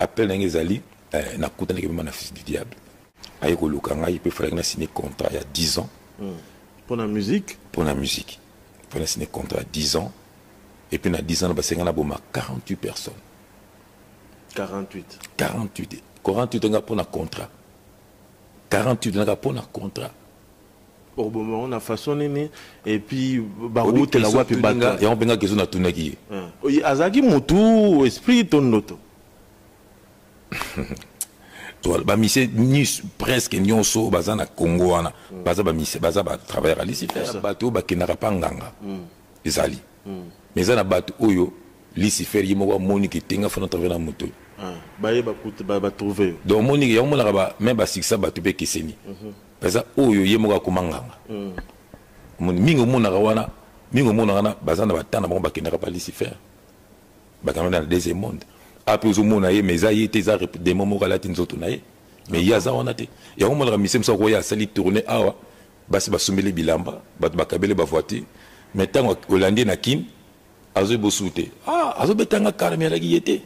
appel na ngezali na kutana ke na fils du diable aye ko lukanga il peut faire na signer contrat il y a 10 ans pour la musique pour na signer contrat 10 ans et puis na 10 ans ba senga na boma 48 personnes 48 nga pour na contrat 48 nga pour na contrat au moment on a façonné et puis baroute la wapi banga et on benga kezo na tunaki azaki mutu esprit ton noto ba mise ni presque nyonso baza na Congo wana baza ba mise baza ba travailler à Lucifer bato ba kinaka panganga ezali mais za na bato oyo Lucifer yimo wa Monique tenga fana travailler na moto baye ba kuta ba trouver donc Monique yamo na ba même ba siksa bato be keseni baza oyo yemo ka komanganga mingo mona wana baza na batana ba kinaka pa Lucifer ba quand même dans le deuxième monde après au monde mais ça y était ça des moments là tinzoto na mais ya za wana te ya mo la mise mso ko ya sali tourner awa basi basumeli bilamba bat bakabele ba voiture mais tant holandais na kin azo bosute azo betanga karme la yete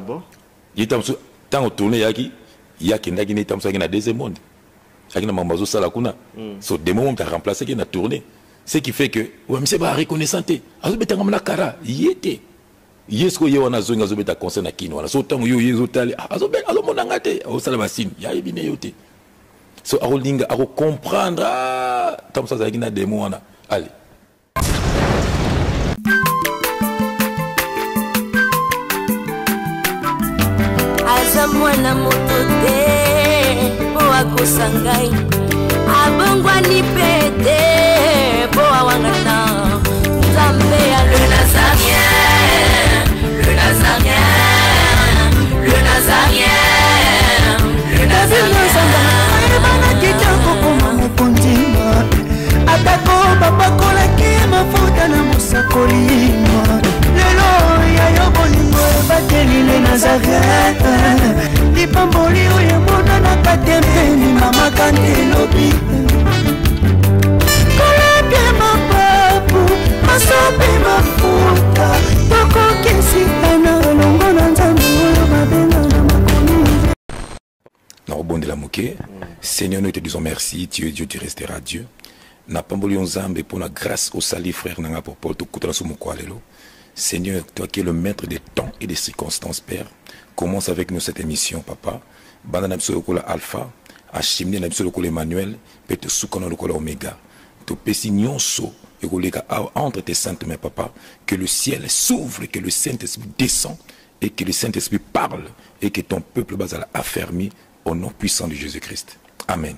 bon yitam so tant tourner yaki ndaki ne tam so na deuxième monde akina mambazo sala kuna so des moments t'as remplacé qui na tourner ce qui fait que ouais monsieur ba reconnaissante azo betanga na kara yete yesko ye wana zonga zo beta conseil na kino wana so tango yo yezo tali azo monanga te o sala basine ya ibine yote so arolinga aro comprendre tam ça zakina demo wana allez aza mwana moto te po akosangai abongwani pete po awangana nzambe ya le nazarien le nazarien le nazarien le nazarien bana kitoko koma mokondima atako babakolaki mafuta na mosakolima lelo yayo bolingo ebateli le nazarien lipamboli oyo emonanaka te mpeni mama kandi elobi kolapie mapapu masope mafuta tokokisitana longo na nzambe oyo babenga na makomi na rebondela moke Seigneur nous te disons merci tu es Dieu tu resteras Dieu na pamboli nzambe pour la grâce au salut frère nanga pour Paul tokutana so mokwalelo Seigneur toi qui es le maître des temps et des circonstances Père commence avec nous cette émission papa banda na biso lokola alpha achimne na biso lokola Emmanuel pe te sukana lokola omega to pesi nyonso ekoleka entre tes saintes mains papa que le ciel s'ouvre que le Saint-Esprit descend et que le Saint-Esprit parle et que ton peuple basala affermi au nom puissant de Jésus-Christ amen.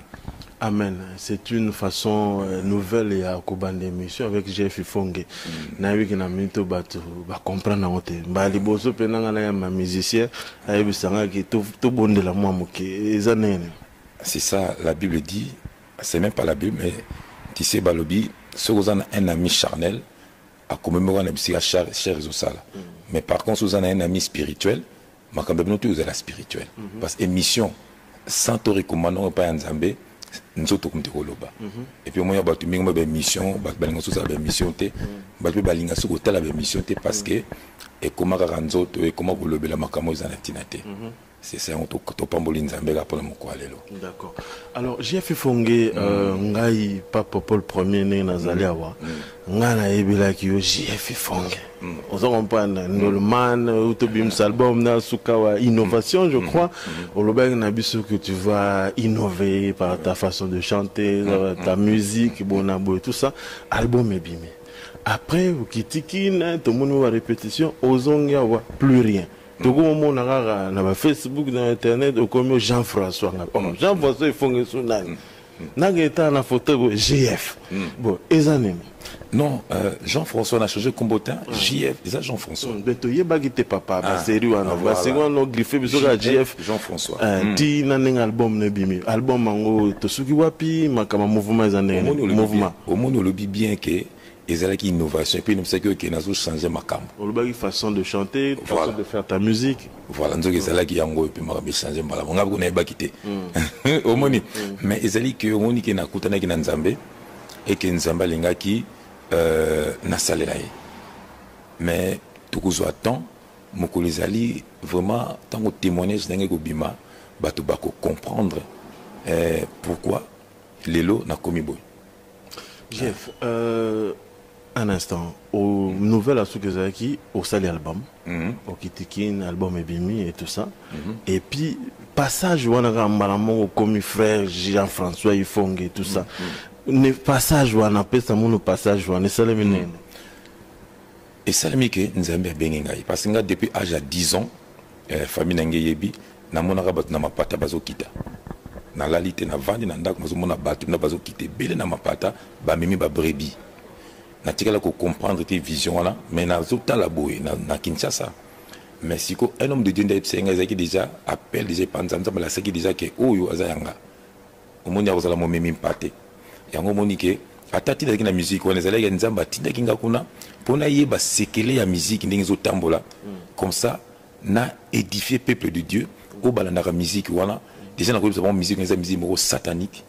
Amen. C'est une façon nouvelle et à Koban d'émission avec Jeff Fonge. Naïvi qui n'a mis tout bateau, va comprendre en hôtel. Bah les bosses pendant que ma musicien, aïe sanga qui tout bon de la moi moqué. C'est ça, la Bible dit. C'est même pas la Bible, mais tu sais balobi, ceux qui ont un ami charnel, à commémorer un ami cher et sala. Mais par contre, si vous avez un ami spirituel, ma quand même vous avez la spirituelle. Parce que émission sans te recommander pas un zambé. Nzoto kumte koloba et puis moi ya batu mingi ba mission ba balinga so sa ba mission te ba pe balinga so ko tala ba mission te parce que et comment ka nzoto et comment kolobela makamo za natina te c'est ça on to pamboli nzambe ka pona mokwalelo. D'accord. Alors Jeff Fonge ngai papa Paul premier né nazali awa ngana ebila ki yo Jeff Fonge on se comprendre Nolman autobim album na sukawa innovation je crois au lobeng na biso que tu vas innover par ta façon de chanter ta musique bonabo et tout ça album est bimé après au kitikina tout le monde va répétition ozongia wa plus rien. Tout le monde a na Facebook, dans Internet, comme Jean-François. Jean-François, il faut que ce soit là. Na photo GF. Bon, et ça non, Jean-François a changé combattant. JF, déjà Jean-François. Tu y es papa, sérieux, c'est quoi on griffé JF Jean-François. Ti na ning album ne bimi. Album mango to suki wapi makama mouvement ezane. Mouvement. Au monde on le dit bien que ils ont une innovation et puis nous savons que nous avons changé ma cam. On a une façon de chanter, une façon de faire ta musique. Voilà, nous avons qui yango et puis nous avons changé ma cam. On a beaucoup de quitter. Au monde, mais ils ont dit que au monde qui n'a coûté qui n'a nzambe et que nzamba linga qui n'a salé là. Mais tout coup soit temps mokolo ezali vraiment tango témoignage ndenge kobima bato bako comprendre pourquoi lelo nakomi boy. Jeff, un instant, au nouvel Asukazaki, au sali album, au Kitikin, album Ebimi et tout ça. Et puis, passage, on a un commis frère Jean-François Ifong et tout ça. Le passage, on appelle ça mon passage, on est salamine. Et salamike, nous avons bien parce que depuis l'âge de 10 ans, famille Nangeyebi, na mona rabat na mapata bazo kita. Na lalite na vandi na ndako mazo mona batu na bazo kite bele na mapata ba mimi ba brebi. Na tikala ko comprendre tes visions là, mais na zota la boye na Kinshasa. Mais si ko un homme de Dieu ndepsenga ezaki déjà appelle déjà panzamza la saki déjà que oyo azayanga. Omoni azala mo mimi mpate. Yango moni ke atati na musique on ezala ya nzamba tinda kinga kuna pona yeba sekele ya musique ndenge zo tambola. Comme ça na édifié peuple de Dieu au balandaka musique wana déjà na ko sa musique na musique moko satanique.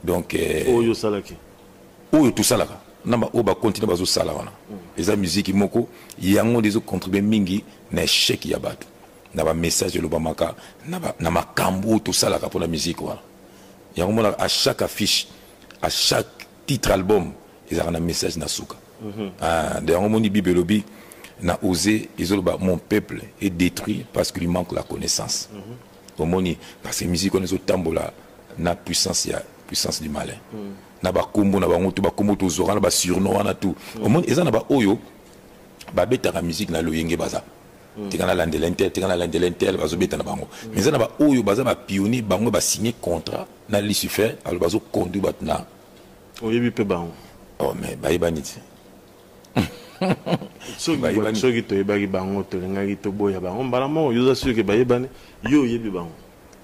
Donc oyo salaki. Oyo tout ça là. Namba oba continue bazo sala wana. Eza musique moko yango dezo contribuer mingi na échec ya bato. Na ba message le bamaka na makambo tout ça là pour la musique wana. Yango mona à chaque affiche, à chaque titre album, ils ont un message na suka. De yango moni bibelobi na osé izoloba mon peuple est détruit parce qu'il lui manque la connaissance. Omoni parce que musique on est tambola na puissance du malin. Na ba kombo na bango to ba kombo to zora na ba surnom na tout. Omoni eza na ba oyo ba beta la musique na loyenge baza. Tikana landelentel bazo beta na bango. Mais eza na ba oyo baza ba pionnier bango ba signer contrat na Lucifer alors bazo conduire batna. Oyebi pe bango. Oh mais ba ibaniti. Soki to yebaki bango to ngaki to boya bango mbala mo yoza soki ba yebane yo yebi bango.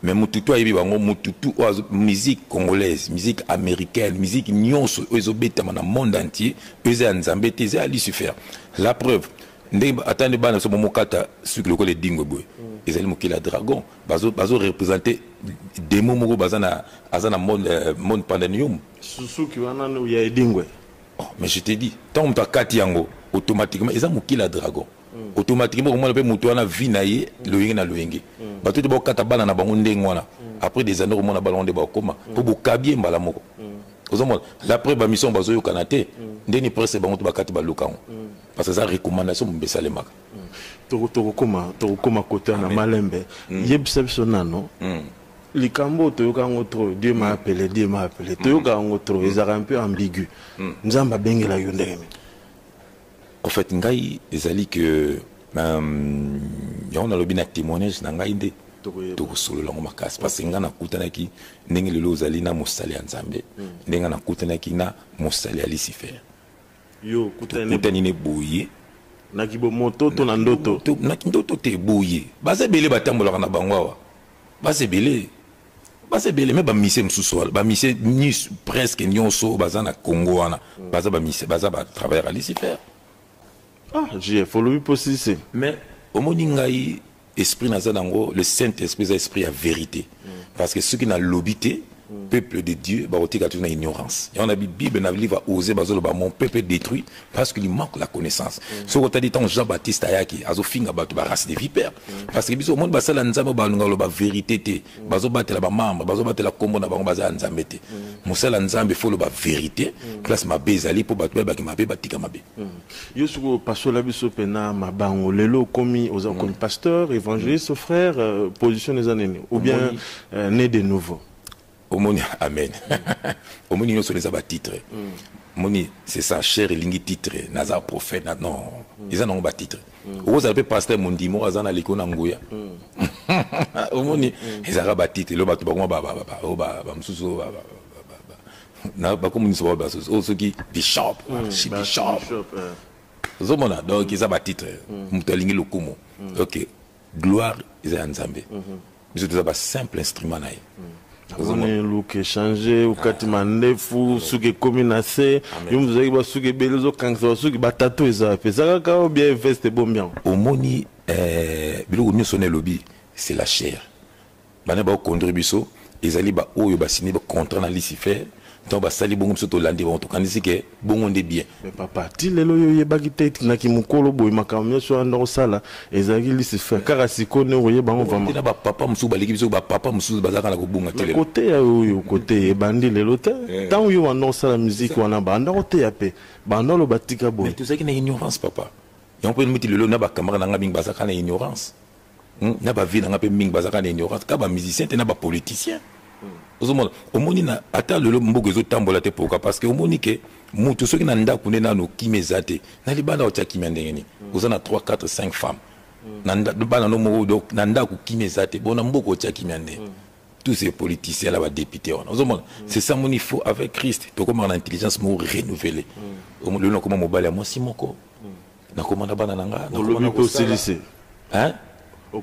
Mais mututu ayebi bango mututu musique congolaise, musique américaine, musique nyonso ezobeta na monde entier, eza nzambe te eza Lucifer. La preuve ndenge atande bana so momokata sur le col dingo boy. Ezali mokila dragon bazo représenter démon moko bazana azana monde pandanium. Susuki wana no ya dingwe. Oh, mais je te dis, tant que tu as automatiquement, ils ont un dragon. Automatiquement, on peut monter na vie naie, le yeng na le yeng. Bateau de bokata bana na bango ndengwana. Après des années, on a ballon de bakoma. Pour bokabier mbalamoko. La preuve mission bazo yo kanate. Ndeni presse bango to bakati balukan. Parce que ça recommandation mbesa le maka. Tokoma côté na malembe. Yebisa biso nano. Likambo toyoka ngotro Dieu m'a appelé toyoka ngotro ezaka un peu ambigu nzamba bengela yo ndenge. En fait ngai ezali que on a le bien témoignage na ngai nde to solo longo makasi parce que ngana kutanaki ndenge lelo ozali na mosali ya nzambe ndenge na kutanaki na mosali ya Lucifer yo kutani ne boye na kibo moto to na ndoto na ndoto te boye baza bele batambola na bango baza bele mais ba mise msusu ba mise ni presque nyonso baza na Congo wana baza ba mise baza ba travailler à Lucifer. Ah j'ai faut lui possible mais au moni ngai esprit nazanango le Saint-Esprit est esprit à vérité parce que ceux qui n'a l'obité peuple de Dieu ba otika tuna ignorance et on a Bible na livre oser bazolo ba mon peuple détruit parce qu'il manque la connaissance ce qu'on t'a dit tant Jean-Baptiste ayaki azofinga batu ba race de vipères parce que biso monde basala nzambe ba ngalo ba vérité te bazo batela ba membre bazo batela kombo na bango baza nzambe te musala nzambe faut le ba vérité place ma bezali pour batu ba ki mabe batika mabe yo suko pasola biso pena mabango lelo komi aux comme pasteur évangéliste frère position des années ou bien né de nouveau. Omoni amen. Omoni nous sommes les titres. Moni c'est ça cher lingi titre nazar prophète non ils en ont ba titre. Vous avez pasteur mondimo azana likona ngoya. Omoni ils ont ba titre lo batu ba msusu na ba comme nous ba ceux qui bishop bishop. Zomona donc ils ont ba titre mutalingi lokumo. OK gloire ils ont nzambe. Ils ont ba simple instrument naï. On est look échangé au katimande fou suke kominase yum zaki ba suke belezo kanso suke batato eza pesa ka bien veste bombian omoni bilo nyo sonné lobby c'est la chair bana ba contribution ezali ba oyo ba signé ba contrat na Lucifer donc basali bongo mso tolandi bon tokanisi ke bongo nde bien. Mais papa ti lelo yo yebaki tete na ki mukolo boy makamyo so ando sala ezaki lisi faire kaka sikone oye bango vraiment na ba papa musu baliki biso ba papa musu bazaka na kobunga tele côté ya yo côté ebandi lelo te tant yo ando sala musique wana banda côté ya pe banda lo batika boy mais tout ça qui na ignorance papa et on peut mettre lelo na ba camarade na bing bazaka na ignorance na ba vie na pe ming bazaka na ignorance ka ba musicien te na ba politicien. Au moni na ata lelo mbogo ezo tambola te pourquoi parce que au moni ke mutu soki na ndako ne nano kimezate na libanda otia kimia ndengeni ozana 3 4 5 femmes na bana no mo donc na ndako kimezate bona mbogo otia kimia ndenge tous ces politiciens là ba députés on c'est ça mon il faut avec Christ to comme l'intelligence mo renouveler au moni lelo comme mobile moi simoko na komanda bana nanga na komanda ko lycée hein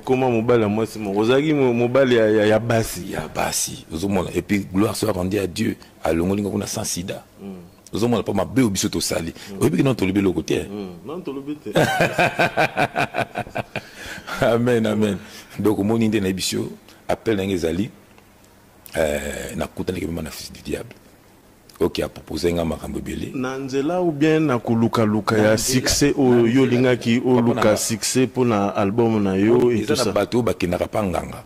comment mobile moi c'est mon rosagi mobile ya basi et puis gloire soit rendue à Dieu à longolinga kuna sans sida ozomona pas ma be obiso to sali oyebi non to lobe le côté non to lobe te amen amen donc moni ndé na biso appel na ngezali na kutana ke na fils du diable OK a proposé nga makambo belé na nzela ou bien na kuluka luka ya succès o yo linga ki o luka succès pour na album na yo et tout ça bato ba kinaka panganga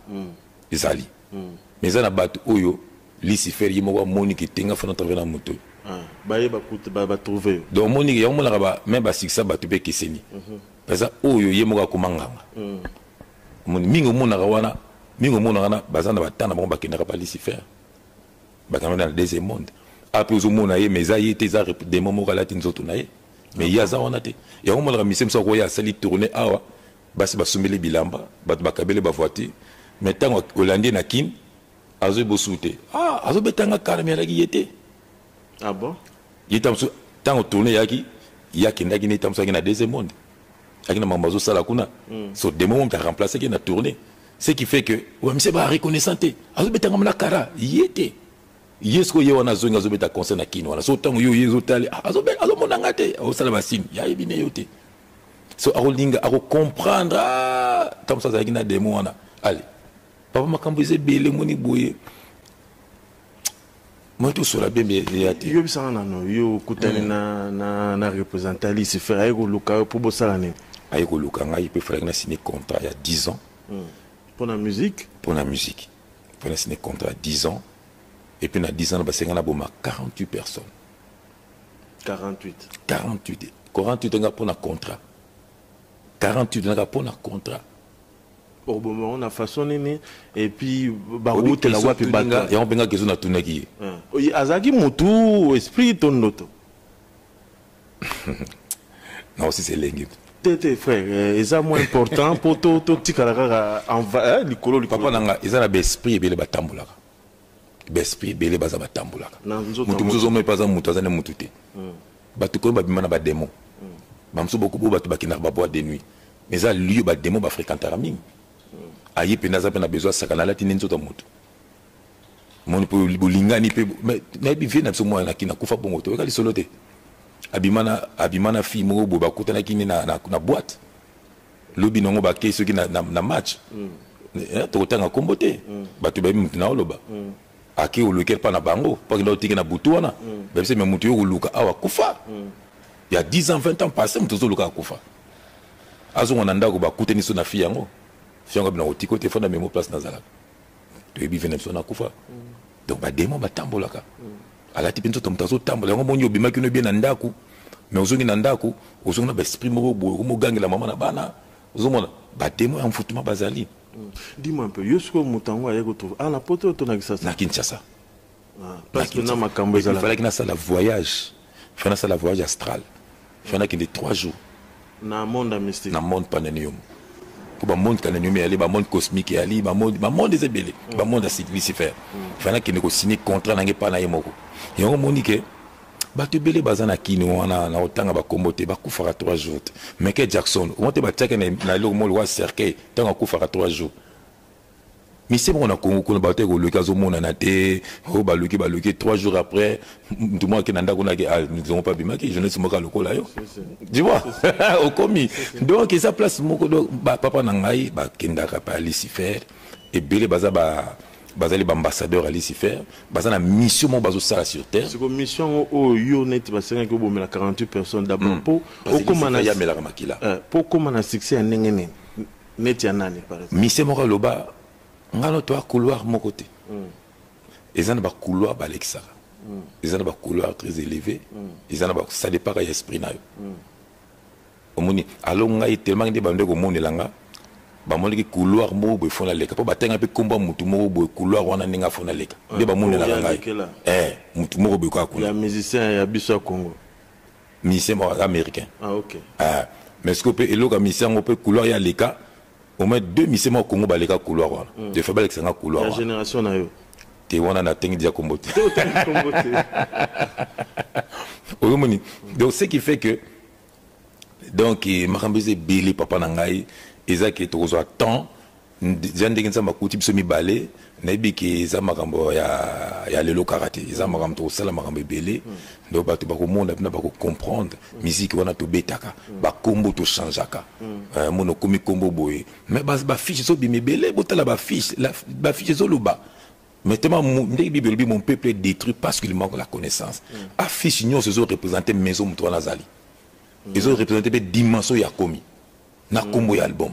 ezali mais ça na bato oyo Lucifer yimo wa Monique tenga fana travers na moto baye ba kuta ba trouver donc Monique ya mona ba même ba succès bato be keseni parce que oyo yemo ka komanganga mingo mona wana mingo mona wana bazana batana ba ba kinaka pa Lucifer ba quand même dans le deuxième monde après au monde aye mais ça y était ça des moments là tin zoto naye mais ya za on a te ya on mala misem so ko ya sali tourner awa basi basumeli bilamba bat bakabele ba voiture mais tant holandais na kin azo bosute azo betanga karme la yete bon yitam so tant tourner yaki ndaki ni tam so na deuxième monde akina mambazo sala kuna so des moments t'as remplacé qui na tourner ce qui fait que ouais monsieur ba reconnaissante azo betanga na kara yete yesko ye wana zonga zo beta concert na kino wana so tango yo yezo tali azo monanga te o sala basine ya ebine yote so arolinga aro comprendre tam ça zakina demo wana allez papa makambo eze bele moni boye moi tout sur la bien yati yo bisana nano yo kutani na représenter lycée faire ayeko luka pour bosala ne ayeko luka ngai peut faire na signer contrat il y a 10 ans pour la musique pour la signer contrat 10 ans. Et puis, dans 10 ans, on a 48 personnes. 48. 48. 48 ans pour un contrat. 48 ans pour un contrat. Au moment on a façonné et puis route la voie puis bata. Et on benga kezo na tunaki. Oui, azaki mutu esprit ton noto. Non, si c'est lengi. Tété frère, c'est moins important pour tout tikala en va likolo. Papa nanga, ils ont l'esprit belé batambulaka. Besprit belé baza batambulaka mutu muzo me paza mutu azane mutu te batu ko babima na ba démon mamso beaucoup bo batu bakina ba boîte de nuit mais ça lieu ba démon ba fréquenter mingi ayi pe naza pe na besoin sakana lati nzoto mutu moni po bolingani pe mais na bi vie na so mo na kina kufa bongo to kali solo te abimana fi mo bo bakutana kini na boîte lobi nongo ba ke soki na match to tanga kombote batu ba mutu na oloba aki uluker pa na bango pa kilo tiki na butu wana bebise me mutu yo uluka awa kufa il y a 10 ans 20 ans passé mutu zo luka kufa azo ngona ndako ba kuteni so na fiyango bina otiko te fona memo place nazala to ebi vene so na kufa donc ba demo ba tambolaka ala tipi nto mutazo tambola ngo monyo bima kino bien na ndako mais ozongi na ndako ozongi na ba esprit mo bo mo gangela mama na bana ozomona ba demo ya mfutuma bazali. Dis-moi un peu, Yosko Moutango a retrouvé à la pote na Kinshasa. Parce que il fallait qu'il fasse le voyage. Il fallait faire le voyage astral. Il fallait qu'il y ait 3 jours. Dans le monde mystique. Dans le monde panénium. Pour le monde panénium, le monde cosmique, le monde des ébélés, le monde de Lucifer. Il fallait qu'il ait signé contrat dans le Panayemoko. Et on m'a dit que batu bele bazana kino wana na otanga ba kombote ba kufara 3 jours. Michael Jackson, on te bataka na lo mo lwa cercueil, tanga kufara 3 jours. Mais c'est bon on a ko ba te ko le kazo mona na te, o ba luki 3 jours après, tout moi qui nanda ko na nous n'avons pas bima ki je ne sais pas le ko là yo. Tu vois? Au commis. Donc ça place moko papa na ngai ba kendaka pa Lucifer et bele baza ba bazali ambassadeur à Lucifer bazana mission mo bazo sala sur terre c'est comme mission au net basenga ko bomela 48 personnes d'abord pour comment na ya melaka makila pour comment na succès ndengene net ya nani par exemple mission mo loba ngalo to couloir mon côté ils ont ba couloir ba lexara ils ont ba couloir très élevé ils ont ba ça dépend ya esprit na yo omoni alo ngai tellement de bande ko monelanga ba moniki couloir mo bo fona leka po batenga pe komba mutu mo bo couloir wana ninga fona leka de ba monelanga ngai mutu mo bo ko ya musicien ya biso Congo musicien américain OK mais ce que peut eloka musicien mo pe couloir ya leka au moins 2 musiciens au Congo ba leka couloir wana de fabel que couloir la génération na yo te wana na tengi dia kombote omoni donc ce qui fait que donc makambize bili papa nangai ezaki tozo temps jandenge nzamba kuti biso mibale nayebi ke eza makambo ya lelo karaté eza makambo tosala makambo ebele donc bato bakomona bina bakocomprendre musique wana tobetaka bakombo tochangeaka mono komi kombo boye mais bafiche ezobima ebele botala bafiche ezoloba mais tellement ndenge bible elobi mon peuple est détruit parce qu'il manque la connaissance affiche nyonso ezorepresente maison moto wana azali ezorepresente mpe dimension ya komi na kombo ya album.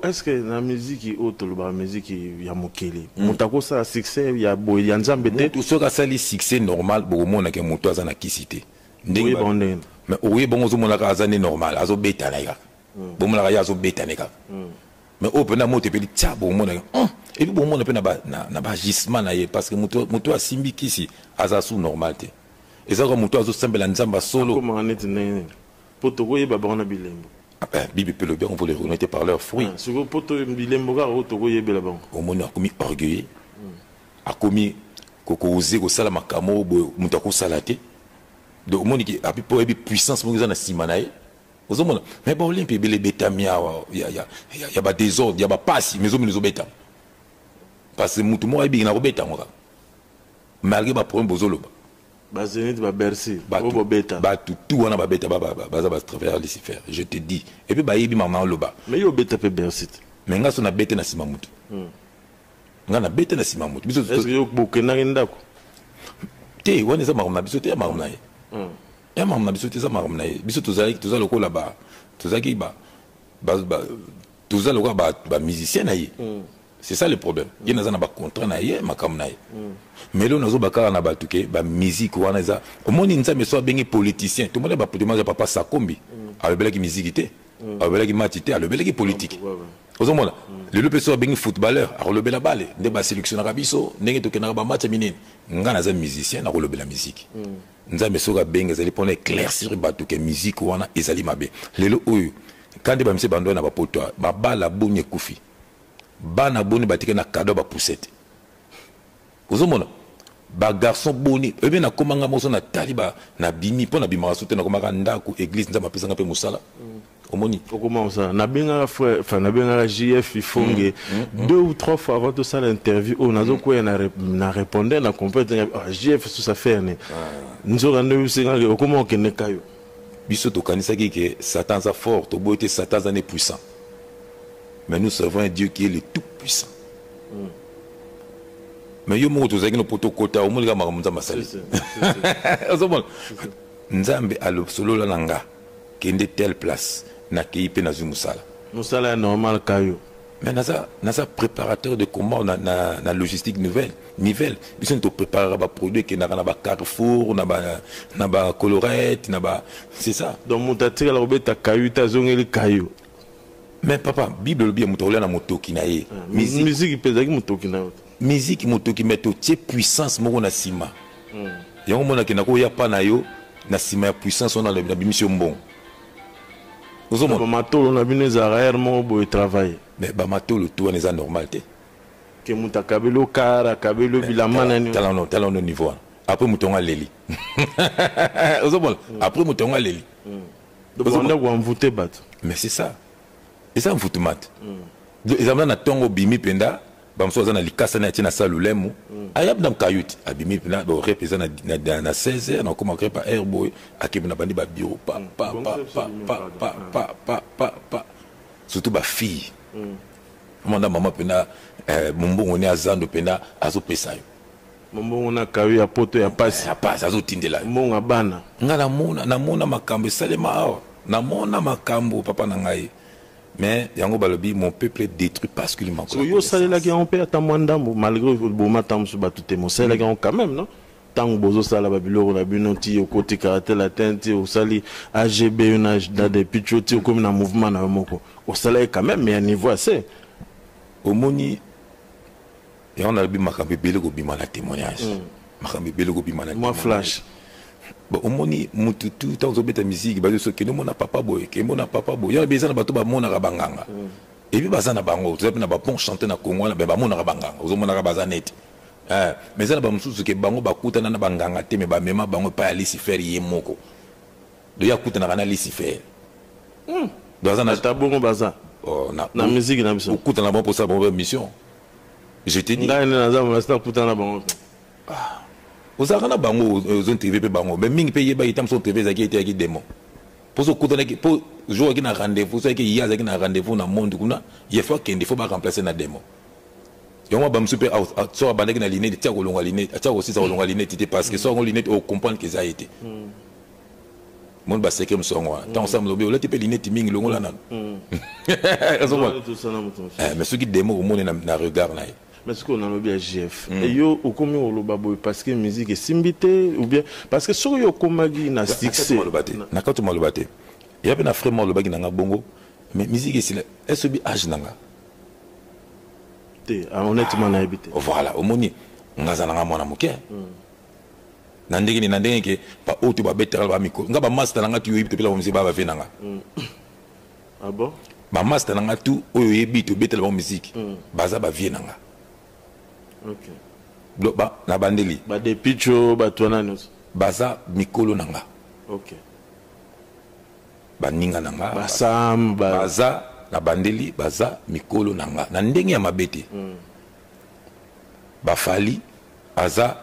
Est-ce que la musique autre la musique ya mokele mutako ça succès ya boy ya nzambe te tout ce ka sali succès normal bo mona ke muto azana kisité ndenge bonde mais oui bon zo mona ka azane normal azo beta na ka bo mona ka azo beta na ka mais au pena moto pe tia bo mona et puis bo mona pe na ba gisement na ye parce que muto asimbi kisi azasu normal te et ça comme muto azo sembela nzamba solo comment on est né poto ko yeba ba na bilembo. Bibi peut le bien, on peut les reconnaître par leurs fruits. Au moins, a commis orgueil, a commis osé au salamakamo, moutako salate. Donc, au moins, il a pu pour puissance, mais on a simanaï. Mais bon, il y a des bétamia, il y a des désordres, il y a des passes, mais on a des bétam. Parce que moutoumou a bien un bétam. Malgré ma problème, bozolo. Bazenit ba Bercy bo beta ba tout wana ba beta ba travers Lucifer je te dis et puis ba yebi maman loba mais yo beta pe Bercy mais nga so na beta na sima mutu nga na beta na sima mutu biso est-ce que yo bokena ndako te wana za marumna biso te marumna ye ya marumna biso te za marumna ye biso tozali lokola ba tozaki ba tozali lokola ba musicien na ye. C'est ça le problème. Il y a un contrat naïe, mais là on a besoin na batuke, ba musique ou anaza. Au moins ils ne sont pas politiciens. Tout le monde va demander papa Sakombi. A le bel qui musique a le bel qui matité, a le bel qui politique. Aux hommes le le personne bien footballeur, a le bel la balle. Ne ba sélectionner rabiso, n'engue to kenara ba match minen. Ngana za musicien, a le bel la musique. Nza mesoga bien ezali pour éclaircir batuke musique ou ana ezali mabe. Le lo oyo quand ba mse bando na ba poto, ba bala bonye kufi. Bana boni batike na cadeau ba poussette ozomona ba garçon boni ebe na komanga moso na taliba na bimi pona bima sote na komaka ndako église nza mapesanga pe musala omoni comment ça na benga frère enfin na benga JF Ifonge 2 ou 3 fois avant de ça l'interview on nazo ko na répondre na compétence JF sous sa faire ne nzoka ne singa comment que ne kayo biso to kanisa ki Satan sa fort to boité Satan est puissant. Mais nous servons un Dieu qui est le tout-puissant. Mais yo mo tozaki no poto kota o mulika makamza masali. Ozomon. Nzambe alo solo la nanga kende telle place na kipe na zumusala. Musala normal kayo. Mais nasa préparateur de combat na logistique nouvelle. Ils sont préparés à produire qui na ba Carrefour, na ba Colorette, na ba c'est ça. Donc mutatira la robeta kayo ta zongeli kayo. Mais papa, Bible bien mutola na motoki na ye. Musique pezaki motoki na. Musique motoki meto tie puissance moko na sima. Yango mona ke nako ya pa na yo na sima ya puissance on a na bimission bon. Ba matolo na bino za arrière mo bo travailler. Mais ba matolo tout on normal te. Ke mutakabelo kara kabelo bilama na ni. Talon au niveau. Après mutonga leli. Ozobol, après mutonga leli. Donc on a ko envoûter bat. Mais c'est ça. Et ça me fout mat. Ils ont na tongo bimi penda, bamso za na likasa na tina salulemu. Ayab dam kayuti, abimi penda bo représente na 16h na comment créer par airboy, akib na bandi ba bureau pa. Surtout ba fille. manda mama pena mumbongo ne azando pena azo pesa yo mbongo na kawi ya poto ya pasi ya pasi azo tindela mbongo abana nga namona makambo salema awa namona makambo papa na ngai mais yango balobi mon peuple est détruit parce qu'il manque so yo salela ki on peut attendre malgré boma tam su batute mo salela ki on quand même non tant bozo sala babilo na bino ti au côté karaté latin ti au sali AGB na des pichoti comme na mouvement na moko au sala quand même mais à niveau assez au moni et on a bi makambe bele ko bima na témoignage makambe bele ko bima na moi flash bon au moni mutu tout temps zo beta musique ba so ke no mona papa boy ke mona papa boy ya bezana bato ba mona ka banganga et puis bazana bango zo na ba bon chanter na Congo na ba mona ka banganga zo mona ka bazanete mais ça ba mususu ke bango bakuta na banganga te me ba mema bango pa ali sifer ye moko do ya kuta na kana ali sifer do azana tabongo baza na musique na biso kuta na bon pour ça bonne mission je te dis ngai na za mo sta kuta na bango ozaka na bango zone TV pe bango mais mingi pe yeba itam son TV zaki ete yaki demo pour ce kuta na pour jour qui na rendez-vous ça que il y a zaki na rendez-vous na monde kuna il faut qu'il faut pas remplacer na demo yongo ba msupe so abandaki na ligne tia ko longa ligne tia ko sisa ko longa ligne tite parce que so ngo ligne au comprendre que ça a été mon ba seke msongo tant ensemble lobi olati pe ligne mingi longo la nan mais ce qui démo au monde na regard na mais ce qu'on a lobi à GF et yo okomi oloba boy parce que musique est simbité ou bien parce que so yo komagi na succès na kato malobate ya pe na vraiment lobaki na bongo mais musique est ce bi âge nanga honnêtement na habité voilà au moni ngazana nga mwana muke na ndenge ke pa oto ba betera ba miko nga ba master nga tu yibite pela musique ba venanga ah bon ba master nga tu oyo yibite betela ba musique baza ba vienanga OK do ba na bandeli ba de picho ba twana baza mikolo nanga OK ba ninga nanga basam baza na bandeli baza mikolo nanga na ndenge ya mabete bafali aza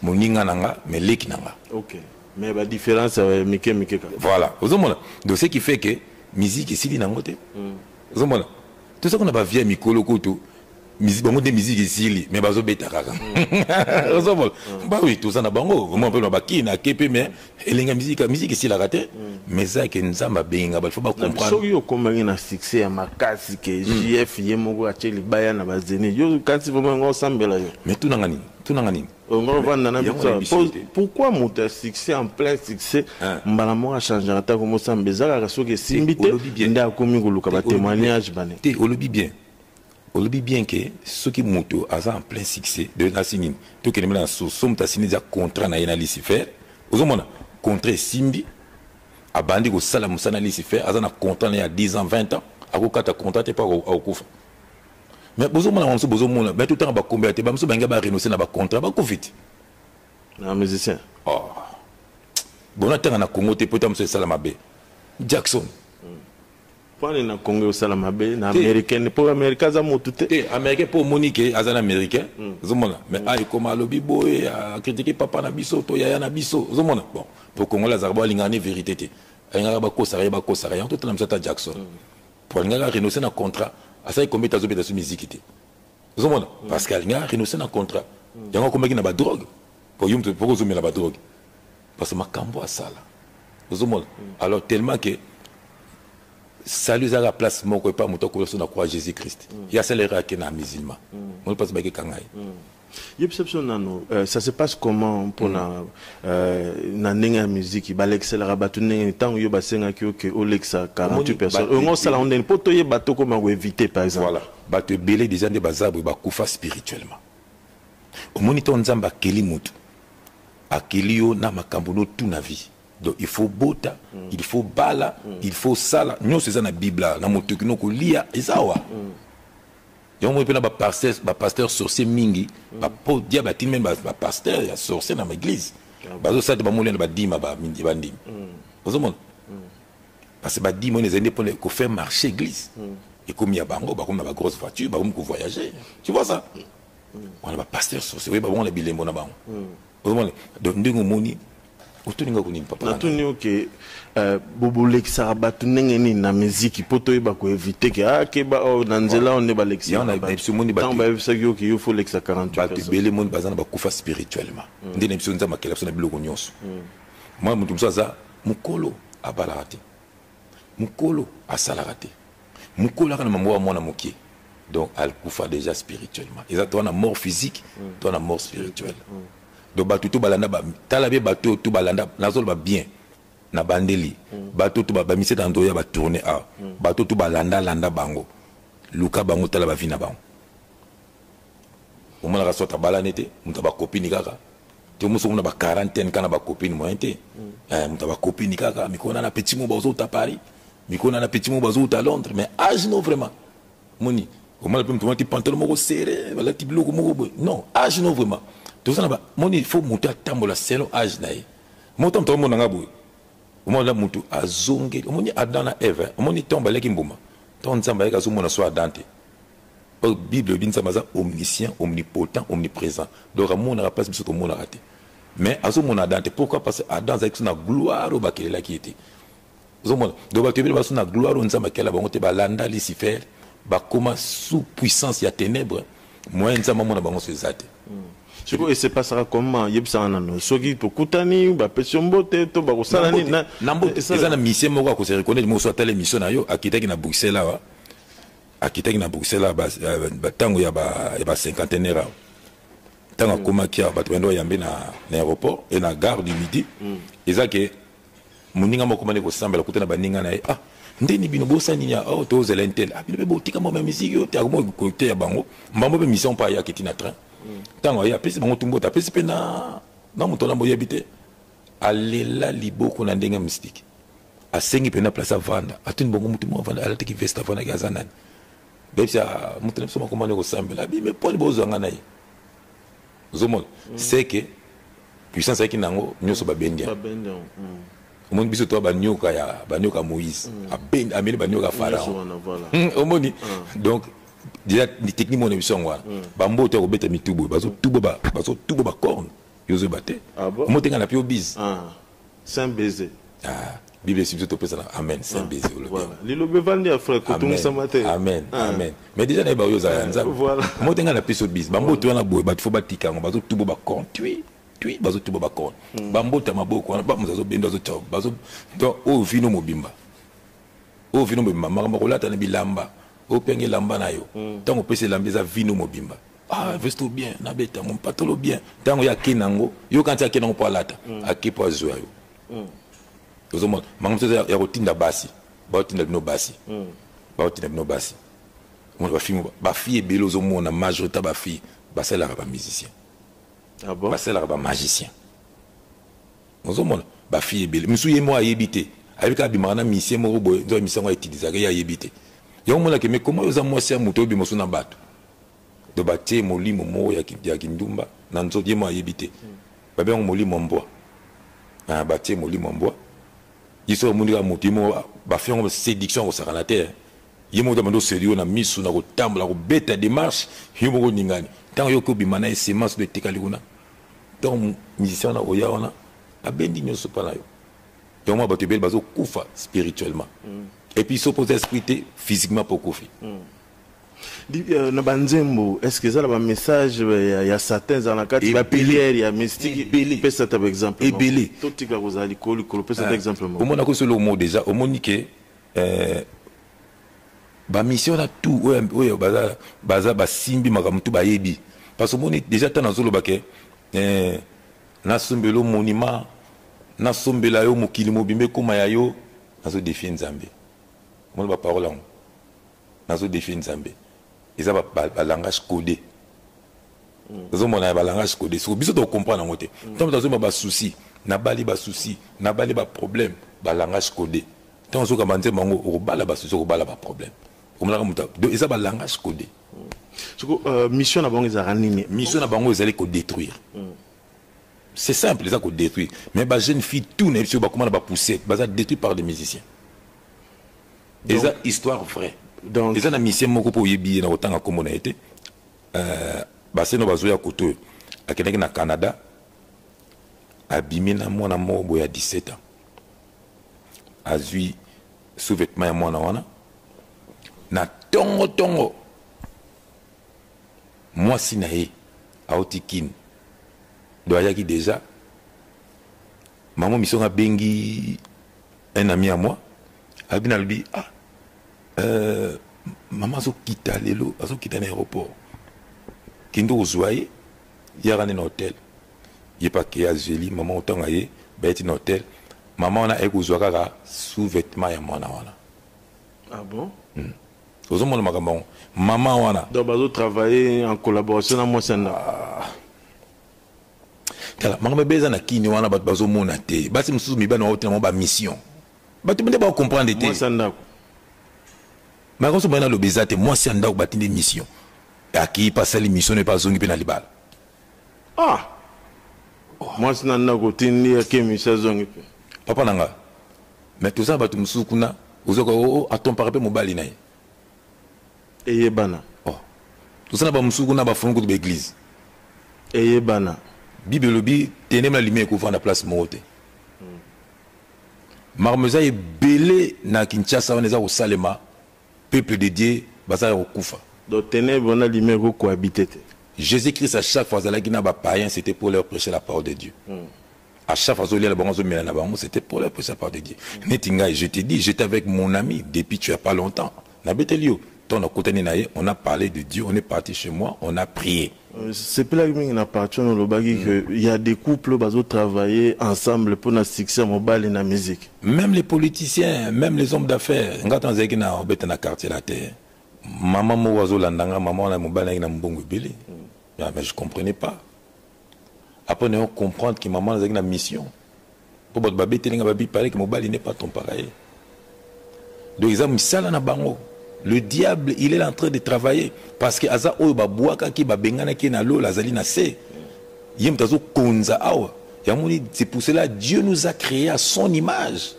moninga nanga meleki nanga OK mais ba différence mike voilà ozomona donc ce qui fait que musique esili nango te ozomona tout ça qu'on a ba via mikolo koto musique bango de musique esili mais bazo beta kaka ozomona ba oui tout ça na bango vraiment pe na bakina kepe mais elenga musique esili la raté mais ça que nzamba benga ba faut pas comprendre so yo komangi na succès ya makasi ke JF yemoko acheli baya na bazeni yo kanti vraiment ngo sambela yo mais tout nanga nini on va na pourquoi monter succès en plein succès mbala mo a changer ata ko mo sambeza ka so ke simbité nda komi ko luka ba témoignage bane te olobi bien que ceux qui moto en plein succès de la sinine to que na so somta sinija contrat na ina Lucifer ozomona contrat simbi abandi ko sala musana Lucifer azana contrat na ya 10 ans 20 ans akokata contrat te pa akufa mais bozomona monso bozomona mais tout temps ba combien te ba muso banga ba renoncer na ba contrat ba covid na musicien bona tanga na Congo te pota muso sala mabe Jackson Pone na Congo sala mabe na américaine pour américain za motu te américain pour Monique azana américain zomona mais ay comme alobi boy a critiquer papa na biso to yaya na biso zomona bon pour Congo la zarba lingane vérité te nga ba ko sara tout na msata Jackson pour nga renoncer na contrat asa combien ta zobeta sur musique te zomona parce que nga renoncer na contrat yango komaki na ba drogue pour yum pour zomela ba drogue parce que makambo asala zomona alors tellement que salut à la place mon pas mon toco sur la croix Jésus Christ il y a celle qui na musulman on passe ba kangai ça se passe comment pour na ninga musique ba l'excellera ba tuninga tant yo ba senga que Olexa 48 personnes on sala on peut toyer bateau comment éviter par exemple voilà ba te belé des gens de bazab ba kufa spirituellement au moniteur nzamba keli mutu akeli yo na makambo no tout na vie. Donc il faut bota, il faut bala, il faut sala. Nous c'est ça na Bible na moto kino ko lia ezawa. Yo mo pena ba pasteur sorcier mingi, ba po dia ba tin même ba pasteur ya sorcier na l'église. Bazo ça ba molena ba dima ba mindi ba ndim. Ozo mon. Parce que ba dima les années pour ko faire marcher l'église. Et comme il y a bango, ba comme na ba grosse voiture, ba comme ko voyager. Tu vois ça? On a ba pasteur sorcier, ba bon la bilembo na bango. Ozo mon. Donc ndingo moni otoninga ko nini papa natuni oke bobolekisaka bato ndenge nini na miziki mpo toyeba koevite ke akeba na nzela o nde balekisaka bayebisaki oke yo fo lekisa 48 bato ebele moni baza na bakufa spirituellement nde na biso nzambe akela biso na biloko nyonso mwa moto mosusu aza mokolo abalaka te mokolo asalaka te mokolo aka na mamo wa mwana mokie donc alikufa déjà spirituellement eza to na mort physique to na mort spirituelle donc bato to balanda tala be bato to balanda nazoloba bien na bandeli bato to ba mise dans doya ba tourner a bato to balanda bango luka bango tala ba vina bango omona rasota balane te muta ba copine kaka te muso na ba quarantaine kana ba copine moyen te muta ba copine kaka mikona na petit mo bazo ta Paris mikona na petit mo bazo ta Londres mais âge non vraiment moni omona pe muto mati pantalon moko serré wala ti biloko moko boy non âge non vraiment tout ça na moni il faut muta tambola selon âge na ye moto mto mo nga boy omona mutu azonge omoni Adam na Eve omoni tomba leki mbuma ton nzamba yeka zo mona so Adante Bible bin samaza omniscient omnipotent omniprésent donc amona la place biso to mona raté mais azo mona Adante pourquoi parce que Adam avec son gloire au bakelela qui était zo mona donc ba tebele ba son gloire nzamba kela bango te balanda Lucifer ba koma sous puissance ya ténèbres moyen nzamba mona bango se zate je crois que c'est passera comment yebsa nano soki to kutani ba pesombote to ba kosala ni na nambote eza na mission moko ko se reconnaître mo so tele mission na yo akitaki na Bruxelles là akitaki na Bruxelles ba tango ya ba cinquantenaire tango koma kia ba twendo yambe na aéroport et na gare du Midi ezake muninga moko mane ko sambela kutana baninga na ah ndeni bino bosani ya to zelentel bino be botika mo musique yo ta mo ko te ya bango mbambo be mission pa ya kiti na train tango ya pesi bango tumbo ta pesi pe na muto na boyebi te alela liboko na ndenge mystique asengi pe na place à vanda atuni bongo mutu mo vanda ala tiki vesta vanda ya zanani bepsa mutu na soma komane ko sambela bi me poli bozo ngana yi zomo c'est que puissance qui nango nyoso babendia omoni biso to banyoka ya banyoka Moïse abend ameli banyoka Pharaon omoni donc déjà ni technique mon émission ngwana bambo to ko beta mitubo bazo tubo ba corne yozo baté motenga na pio biz saint baiser Bible si to pesa amen saint baiser voilà lilo bevandi afra ko tumsa maté amen mais déjà na ba yoza yanza motenga na pio biz bambo to na boy bat fo batika ngo bazo tubo ba corne tui bazo tubo ba corne bambo ta maboko wana ba muzazo bendo zo tchao bazo donc o vino mobimba mama ko lata na bilamba o penge lamba na yo tango pese lamba za vino mobimba vesto bien na beta mon patolo bien tango ya kinango yo kanti ya kinango po lata akipo azwa yo ozomo mango ya rotinda basi ba rotinda bino basi mon ba fille ba fille belo zo mona majorité ba fille ba sala ba musicien ba sala ba magicien ozomo ba fille belo misu ye mo ayebite avec abimana mission mo boy ndo mission wa utiliser ya yebite yo mona ke me comment oza mwasi ya muto bi mosuna bato do batie molimo mo ya kindumba na nzodi mo ayebite babe ngo molimo mbwa batie molimo mbwa yiso mundi ka mutimo ba fait ngo séduction au saranateur yemo demando sérieux na misu na ko tambola ko beta démarche yimo ko ningani tant yo ko bi mana semence de tekalikuna donc musicien na oya ona abendi nyoso pala yo donc moi bato bel bazo kufa spirituellement et puis s'opposer esprit physiquement pour koufi na banzembo est-ce que ça la message ya certains en la carte ba pilière ya mystique pesa par exemple et belé tout tika kozali ko pesa exemple au monde ko solo mot déjà au monde que ba mission na tout oyo baza ba simbi makamtu ba yebi parce que monde déjà tant nazolo baké na sombelo monument na sombela yo mokili mobimbe koma ya yo nazo défier nzambe mon ba parole en nazo défier nzambe ils ont ba langage codé ils ont mon langage codé so biso to comprendre ngote tant nazo ba souci na bali ba souci na bali ba problème ba langage codé tant zo ka banze mango o bala ba souci o bala ba problème comme la muta donc ils ont ba langage codé mission na bango ezara nini mission na bango ezali ko détruire c'est simple les a ko détruire mais ba jeune fille tout n'est sur ba comment ba pousser ba ça détruit par des musiciens et ça histoire vraie donc ils ont mission moko po yebi na otanga comme on a été ba seno bazo ya koto akendeki na Canada abimi na mwana moko ya 17 ans azwi sous-vêtement ya mwana wana na tongo mwasi na ye auti kini do ayaki déjà maman mission a bengi un ami à moi abina lui maman zo kita lelo azo kita na aéroport kindo ozoye yara na hôtel yepa ke azeli maman otanga ye ba eti na hôtel maman ona ekozwa kaka sous-vêtement ya mwana wana. Ah bon? Ozo mona makambo maman wana donc bazo travailler en collaboration na mwasi na kala makambo beza na kini wana bato bazo mona te basi mususu mibana wa otena ba mission bato bende ba comprendre te mwasi ndako makambo so bana lo bezate mwasi ndako batinde mission aki pasali mission ne pas zongi pe na libala mwasi ndako tindi aki mission zongi pe papa nanga mais tout ça bato mususu kuna ozoko aton parape mobali na ye eyebana tout ça na ba mususu kuna ba fongo de l'église eyebana Bible lobi tenez la lumière ko vanda place mote. Marmeza est belé na Kinshasa on eza au Salema peuple de Dieu baza au kufa. Donc tenez la lumière ko cohabiter. Jésus-Christ à chaque fois zala kina ba païen c'était pour leur prêcher la parole de Dieu. À chaque fois zolia la bango mena na bango c'était pour leur prêcher la parole de Dieu. Netinga je te dis j'étais avec mon ami depuis tu as pas longtemps. Na betelio ton côté naye on a parlé de Dieu, on est parti chez moi, on a prié. C'est pas là qu'il appartient au Lobagi qu'il y a des couples qui travailler ensemble pour la succès mobile et la musique. Même les politiciens, même les hommes d'affaires, quand on dit qu'on a un quartier la terre, maman moazo landanga, maman la mobile na mbongo bele. Mais je comprenais pas. Après on comprendre que maman a une mission. Pour votre babi telinga babi parler que mobile n'est pas ton pareil. Donc ils ont mis ça là na bango. Le diable, il est en train de travailler parce que aza oyo babwaka ki babengana ki na lo lazali na se. Yem tazo konza awa. Yamoni c'est pour cela Dieu nous a créé à son image.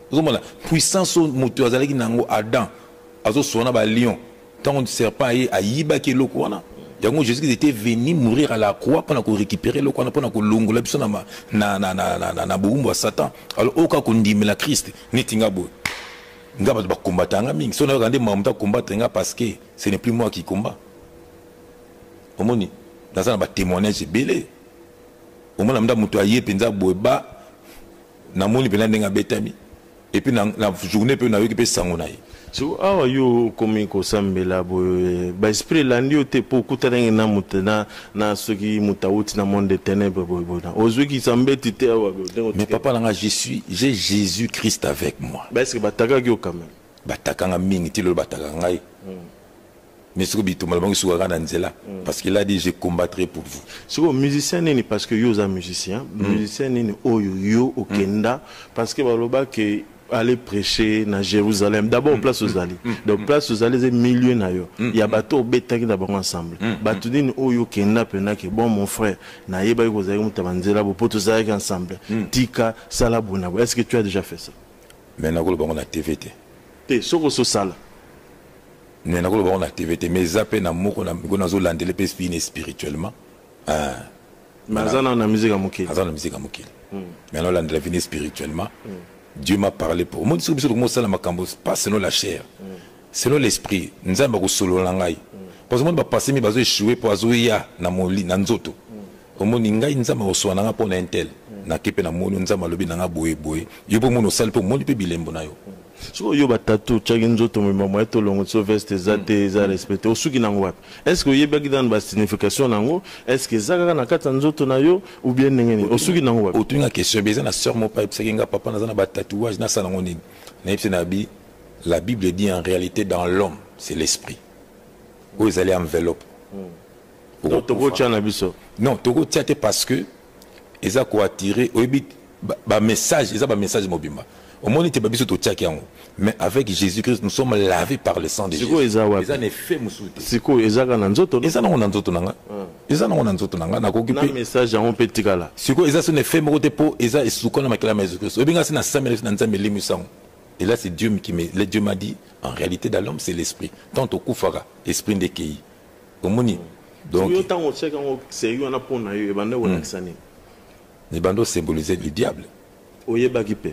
Vous la puissance moto azali nango Adam. Azo sona ba lion. Tant que serpent est ayiba ki loko wana. Yango Jésus était venu mourir à la croix pour récupérer le corps pour longola biso na boumbo Satan. Alors oka kondimela Christ nitinga bo. Nga ba combattre mingi so na regardé mamuta combattre nga parce que ce n'est plus moi qui combat. Omoni dans un témoignage belé. Omona mda muto aye penza boeba na moni pena ndenga betami et puis na journée pe na yoki pe sangona yi. So awa yo komi ko sambela bo ba esprit landi te po kutana na mutana na soki mutauti na monde des ténèbres bo na ozuki sambeti te awa bo. Mais papa langa j'ai Jésus Christ avec moi. Ba est-ce que bataka ki quand même bataka nga mingi ti lo bataka ngai. Mais ce que bituma bango suka na nzela parce qu'il a dit je combattrai pour vous. So musicien ni parce que yo za musicien, musicien ni oyo yo okenda parce que baloba que aller prêcher na Jérusalem d'abord place aux alliés donc place aux alliés milieu na yo il y a bateau betaki d'abord ensemble bateau din oyo kenda pena que bon mon frère na yeba ko za mutabanzela bo poto za ensemble tika sala bona. Est-ce que tu as déjà fait ça? Mais na ko lo bango na TVT te soko so sala mais na ko lo bango na TVT mais zappé na moko na ngona zo landele pe spirituellement mais azana na musique à mokili azana na musique à mokili mais non landele venir spirituellement. Dieu m'a parlé pour moi. Je ne pas selon la chair, selon l'esprit. Nous avons solo langai. Parce que moi, passer mes bases échouer pour azoya na moli na nzoto. Au moins, n'ingai nous avons reçu un rapport d'intel. Na kepe na moni nous avons lobby na boé boé. Yo pour mon salle pour moni pe bilembo na yo. So yo batatu chagi nzoto me mama eto longo so veste zate za respecter osuki nango wapi? Est-ce que yeba kidan ba signification nango? Est-ce que zaka na kata nzoto na yo ou bien ngeni osuki nango wapi? Otunga question beza na sœur mon papa psekinga papa na ba tatouage na sana ngoni. Na ipse na bi la Bible dit en réalité dans l'homme c'est l'esprit. Où ils allaient enveloppe. Donc toko tia na biso. Non, toko tia te parce que ils a ko attirer oyebi ba message, ils a ba message mobimba. Au monde était babiso to tchaki yango. Mais avec Jésus-Christ nous sommes lavés par le sang de Jésus. Ils ont fait musuti. Siko ezaka na nzoto. Ezana na nzoto nanga. Ezana na nzoto nanga na kokipe. Na message en petikala. Siko ezasa ne fait mokote po eza esuko na makela Jésus-Christ. Obinga sina samele na nzambe limusango. Et là c'est Dieu qui me Dieu m'a dit en réalité dans l'homme c'est l'esprit. Tant au kufara esprit de kei. Omoni. Donc yo tango cheka ngo sérieux na pona yo ebanda wona kisani. Les bandeaux symbolisaient le diable. Oyebaki pe.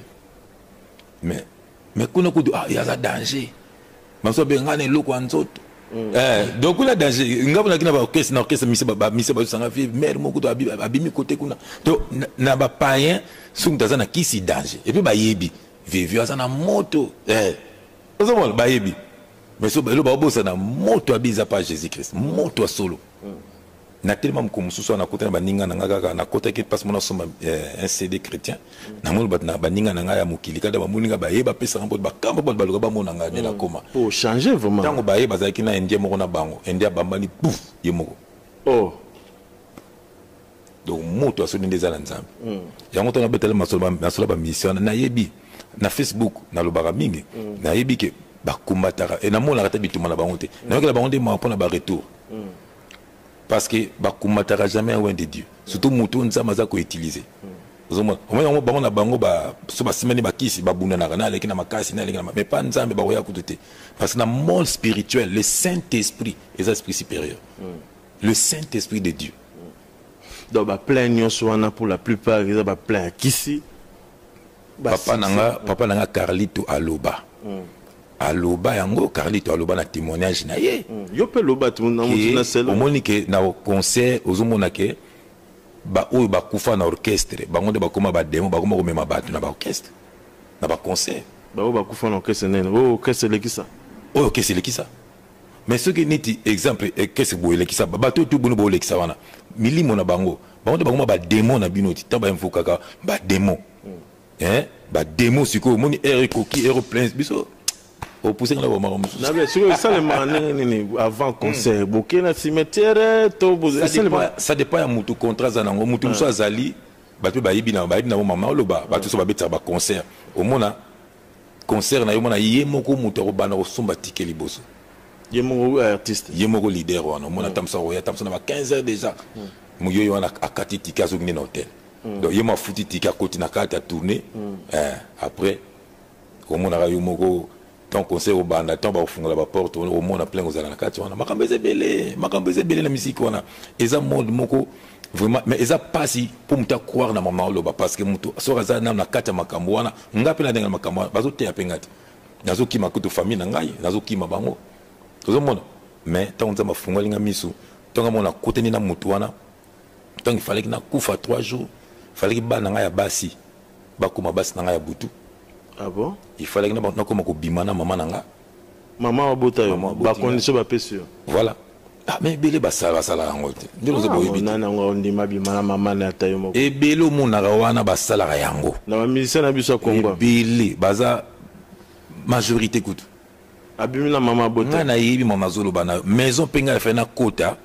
Mais kuna kudu ah il y a un danger. Maso bengane loko anzoto. Donc la danger. Ngabona kina ba orchestre mise ba sanga fi mère moko to abimi côté kuna. Donc na ba païen sunta na kisi danger. Et puis ba yebi vivi azana moto. Ozomona ba yebi. Mais so ba lo ba bosa na moto abiza pa Jésus-Christ. Moto solo. Na tellement comme sous na côté na baninga na ngaka na côté qui passe mon somba un CD chrétien na mon bat na baninga na ngaya mukili kada ba muninga ba yeba pesa ngabo ba kamba ba baluka ba mona ngane na koma pour changer vraiment tango ba yeba zaki na indie moko na bango indie bambani pouf yemoko donc moto asoni ndeza na nzambe yango to na betale masolo ba mission na yebi na Facebook na lobaka mingi na yebi ke ba kumbataka et na mona kata bituma na bango te na yoka la bango de ma pona ba retour. Parce que bakumatara jamais loin de Dieu. Surtout mutu nzama za ko utiliser. Ozoma, on bango na bango ba so ba simani ba kisi ba bunda na kana leki na makasi na leki na mais pas nzambe ba roya kututé. Parce que dans le monde spirituel, le Saint-Esprit est l'esprit supérieur. Le Saint-Esprit de Dieu. Donc ba plein nyonso wana pour la plupart ils ba plein kisi. Papa nanga Carlito aloba. Aloba yango Carlito aloba na témoignage na ye yo pe loba tu na mutuna selo omoni ke na concert ozomona ke ba oyo ba kufa na orchestre bango de bakoma ba demo bakoma ko mema batu na ba orchestre na ba concert ba oyo ba kufa na orchestre nene orchestre lekisa orchestre lekisa mais ce qui niti exemple orchestre bo lekisa batu tu bunu bo lekisa wana milimo na bango de bakoma ba demo na binoti tamba mfukaka ba demo ba demo siko omoni air koki air plein biso au pousser là vraiment ça le mané avant concert boké na cimetière to ça dépend ya mutu contrat za nango mutu muso azali bato ba yibi na mama loba bato so ba betsa ba concert au mona concert na yo mona yemoko mutu ko bana ko somba ticket liboso yemoko artiste yemoko leader wana mona tamsa roya tamsa na ba 15 heures déjà mu yo wana akati ticket zo ngine na hotel donc yema futi ticket akoti na carte à tourner après au mona ra yo moko tant conseil au banda tant ba fungola ba porte au monde a plein aux ala na kati wana makambeze belé na musique wana eza monde moko vraiment mais eza pas si pour muta croire na maman loba parce que mutu so raza na kati makambo wana ngapi na denga makambo bazo te apengati nazo kima kutu famille na ngai nazo kima bango tozo mona mais tant on za mafungola nga misu tant mona koteni na mutu wana tant il fallait que na kufa 3 jours fallait que ba na ngai ya basi ba kuma basi na ngai ya butu. Ah bon? Il fallait que nous comme bimana maman nanga. Maman a bota yo. Ba condition ba pesio. Voilà. Ah mais belé basala ngote. Ndilo zo boyebi. Nana ngo ndima bimana maman na tayo mo. E belo mona wana basala yango. Na ba musicien na biso Congo. Belé baza majorité kutu. Abimina maman bota. Na yebi maman zolo bana maison penga fa na kota.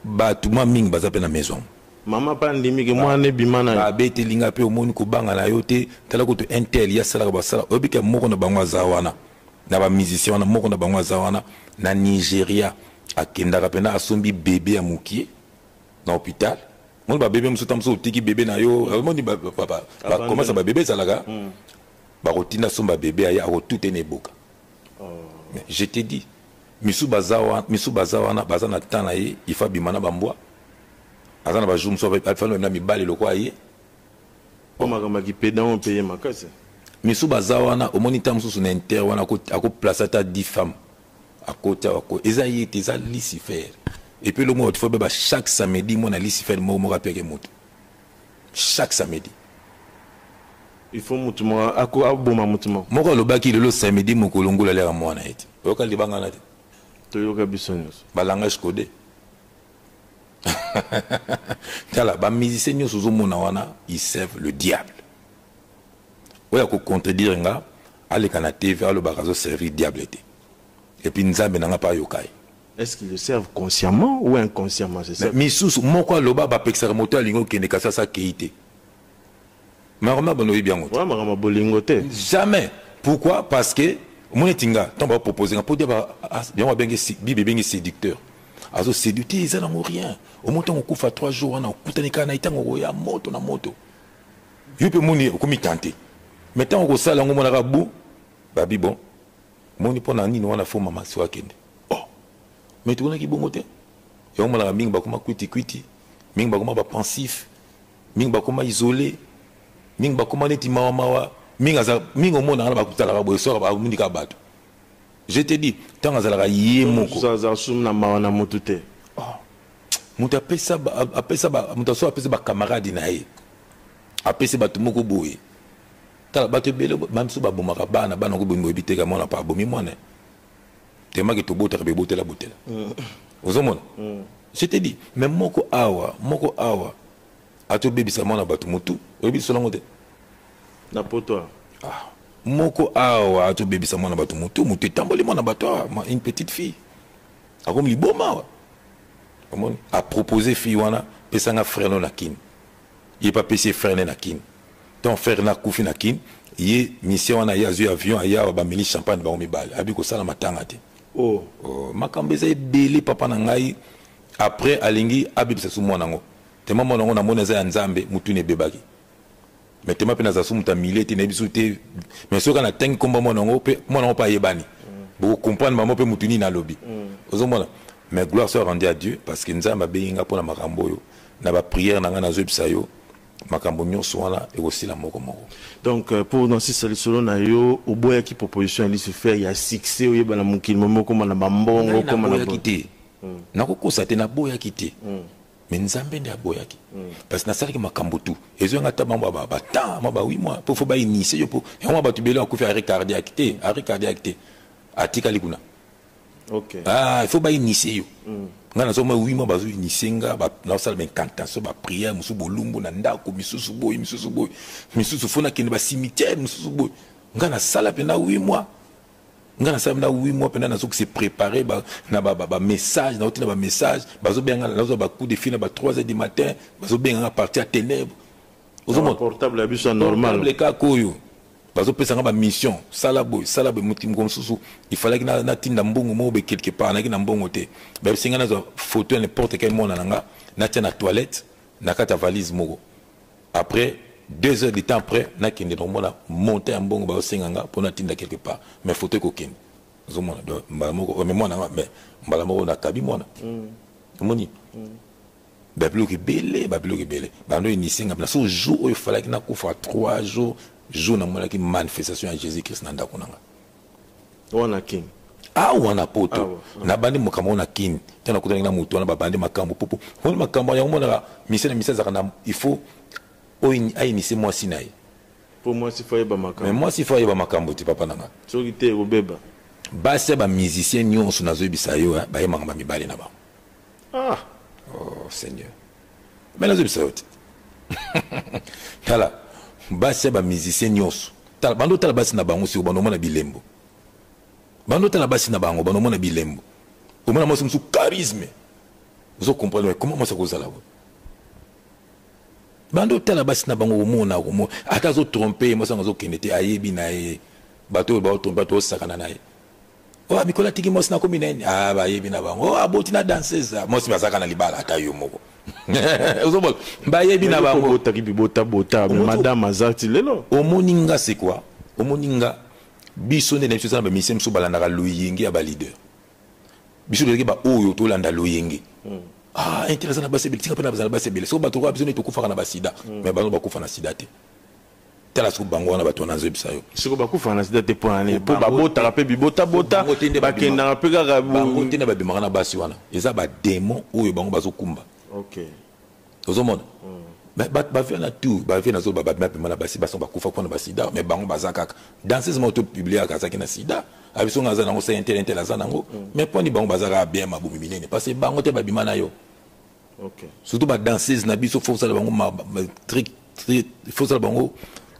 Ba tuma ming baza pe na maison. Maman pas ndimi ke moi ne bimana ba bete linga pe omoni ko banga na yote tala ko to intel ya sala ba sala obika moko na bangwa zawana na ba musicien wana moko na bangwa zawana na Nigeria akenda ka pena asombi bébé ya mukie na hôpital mon ba bébé muso tamso tiki bébé na yo mon ba comment ça ba bébé salaga ba rotina somba bébé ya ko tout ene boka mais je te dis misu bazawana bazana tana ye ifa bimana bambwa azana ba jour so alfano na mibali lokwa ye o makamba ki pédant payer makase misu bazawana o moniteur musu na inter wana ko placer ta 10 femmes à côté ko ezayi teza Lucifer et puis le mot il faut ba chaque samedi mon Lucifer mo rappeler moto chaque samedi il faut mutumo ako aboma mutumo moko lo baki le samedi mo kolongola le mwana eti oka libanga na te to yoka bisonyos ba langage codé. Tala ba musicien nyo sozo mona wana ils servent le diable. Oya ko contredire nga ale kana TV alo bakazo servir diable été. Et puis nzambe nanga pa yokai. Est-ce qu'ils le servent consciemment ou inconsciemment c'est ça? Misusu moko loba ba pexer moto alingo kende kasa sa keité. Marama bono bien moto. Ouais marama bolingo te. Jamais. Pourquoi? Parce que mon etinga tant ba proposer pour dire ba bien wa bengi bibe bengi séducteur. Azo séducteur ils n'ont rien. Au moment où on coupe à 3 jours on a kutani kana itango ya moto na moto. Yupe moni komi tenter. Maintenant on sala ngo mona rabu babi bon. Moni pona nini wana fo mama so akende. Oh. Mais tu connais ki bongo te. Yo mona mingi ba kuma kwiti mingi ba kuma ba pensif. mingi bakoma isolé mingi bakoma neti mawa mingi omona ngana bakutalaka boye soka bamundika bato. Je te dis tant azalaka ye moko ça sum na mawa na mutu te. Mutu apesa mutu so apesa ba camarade na ye apesa bato moko boye tala bato ebele mamso babomaka bana ko bomo ebiteka mona pa bomi mwana tema ke to botaka be botela ozomona. Je te dis mais moko awa ato bebisa mona bato mutu oyebi solongo te na poto moko awa ato bebisa mona bato mutu etamboli mona bato une petite fille akomi liboma a proposé fille wana pesanga frère no nakini il pas payé frère na nakini ton frère na kufi nakini ye mission wana ya zu avion aya ba mili champagne ba mibale abi ko sala matanga te makambe za ebele papa na ngai après alingi abibisa su mwana ngo tema mwana ngo na mona za nzambe mutu ne bebaki mais tema pena za su muta milete na bisu te mais soka na tengi komba mwana ngo pa yebani bo comprendre maman pe mutu ni na lobby ozomona. Mais gloire soit rendue à Dieu parce que nous avons besoin pour la makambo na ba prière na ngana zobisa yo makambo nyonso wana et aussi la moko. Donc pour dans ces solutions na yo au boya qui proposition ali se faire ya succès oyeba na mukili moko na bambongo comme na kité na ko kosate na boya kité mais nzambe ndi aboya ki parce que na sala ki makambo tout ezo ngata bamba ba ta ma ba 8 mois pour faut ba initier yo pour et on va tu belo akufa arrêt cardiaque té atika likuna. Ok. Il faut pas initier yo. Ngana so ma 8 mois bazo initier nga ba na sala ben cantation ba prière musu bolumbu na ndako misusu boy misusu fona kende ba cimetière misusu boy ngana sala pena 8 mois ngana sala na 8 mois pena na so que se préparer ba na ba message na otina ba message bazo benga na zo ba coup de fil na ba 3h du matin bazo benga partir à ténèbres ozo portable abiso normal le cas koyo bazo pesa nga ba mission sala boy mutim comme susu il fallait que na tinda mbongo mo be quelque part na ki na mbongo te ba singa na zo photo n'importe quel monde na na tia na toilette na kata valise moko après 2 heures de temps après na kende no mona monter en mbongo ba singa nga pour na tinda quelque part mais photo ko ken zo mona do mbala moko mais mona mais mbala moko na kabi mona moni bablo ki belé ba no inisinga na so jour il fallait que na kufa 3 jours jour na mona ki manifestation à Jésus-Christ na ndako nanga wana king wana poto na bandi mokamo na king tena kutana na mutu na babandi makambo popo woni makambo ya mona mission za kana il faut initier moi sinai pour moi si faye ba makambo mais moi si faye ba makambo ti papa nanga so kite obeba base ba musicien nyonso na zo bisa yo ba yemanga ba mibali na ba oh Seigneur mais na zo bisa yo kala base ba musicien nyonso tala bando tala base na bango si bando mona bilembo bando tala base na bango bando mona bilembo o mona mo su charisme vous comprenez comment moi ça cause là bando tala base na bango mona ko ata zo tromper mo ça zo kenete ayebi na e bato ba tromper to sakana na e o abikola tiki mo na komi na ba yebi na bango o aboti na danseuse mo si basaka na libala ata yo moko ozobol ba yebi na bango botaki bibota mais madame azati lelo omoninga c'est quoi omoninga biso ne nemso na mission so balanda loyenge ya ba leader biso leki ba oyo to landa loyenge intéressant na base bitika pena bazana base bele so bato ko biso ne to kufa na basida mais bazo ba kufa na sida te tala so bango na bato na zo bisayo siko ba kufa na sida te pour année pour ba bota pe bibota ba kenda pe ga bango tena ba bimaka na basi wana eza ba démon oyo bango bazo kumba. OK ozomona ba vient na tout ba vient na zo ba na basi baso ba kufa na basida mais bango bazaka dans ces motos publiés à kazaki na sida abiso ngaza nango c'est intel azanango mais poni bango bazaka bien mabomi minene parce que bango te ba bimana yo. OK surtout ba danseuse na biso faut ça bango trick faut ça bango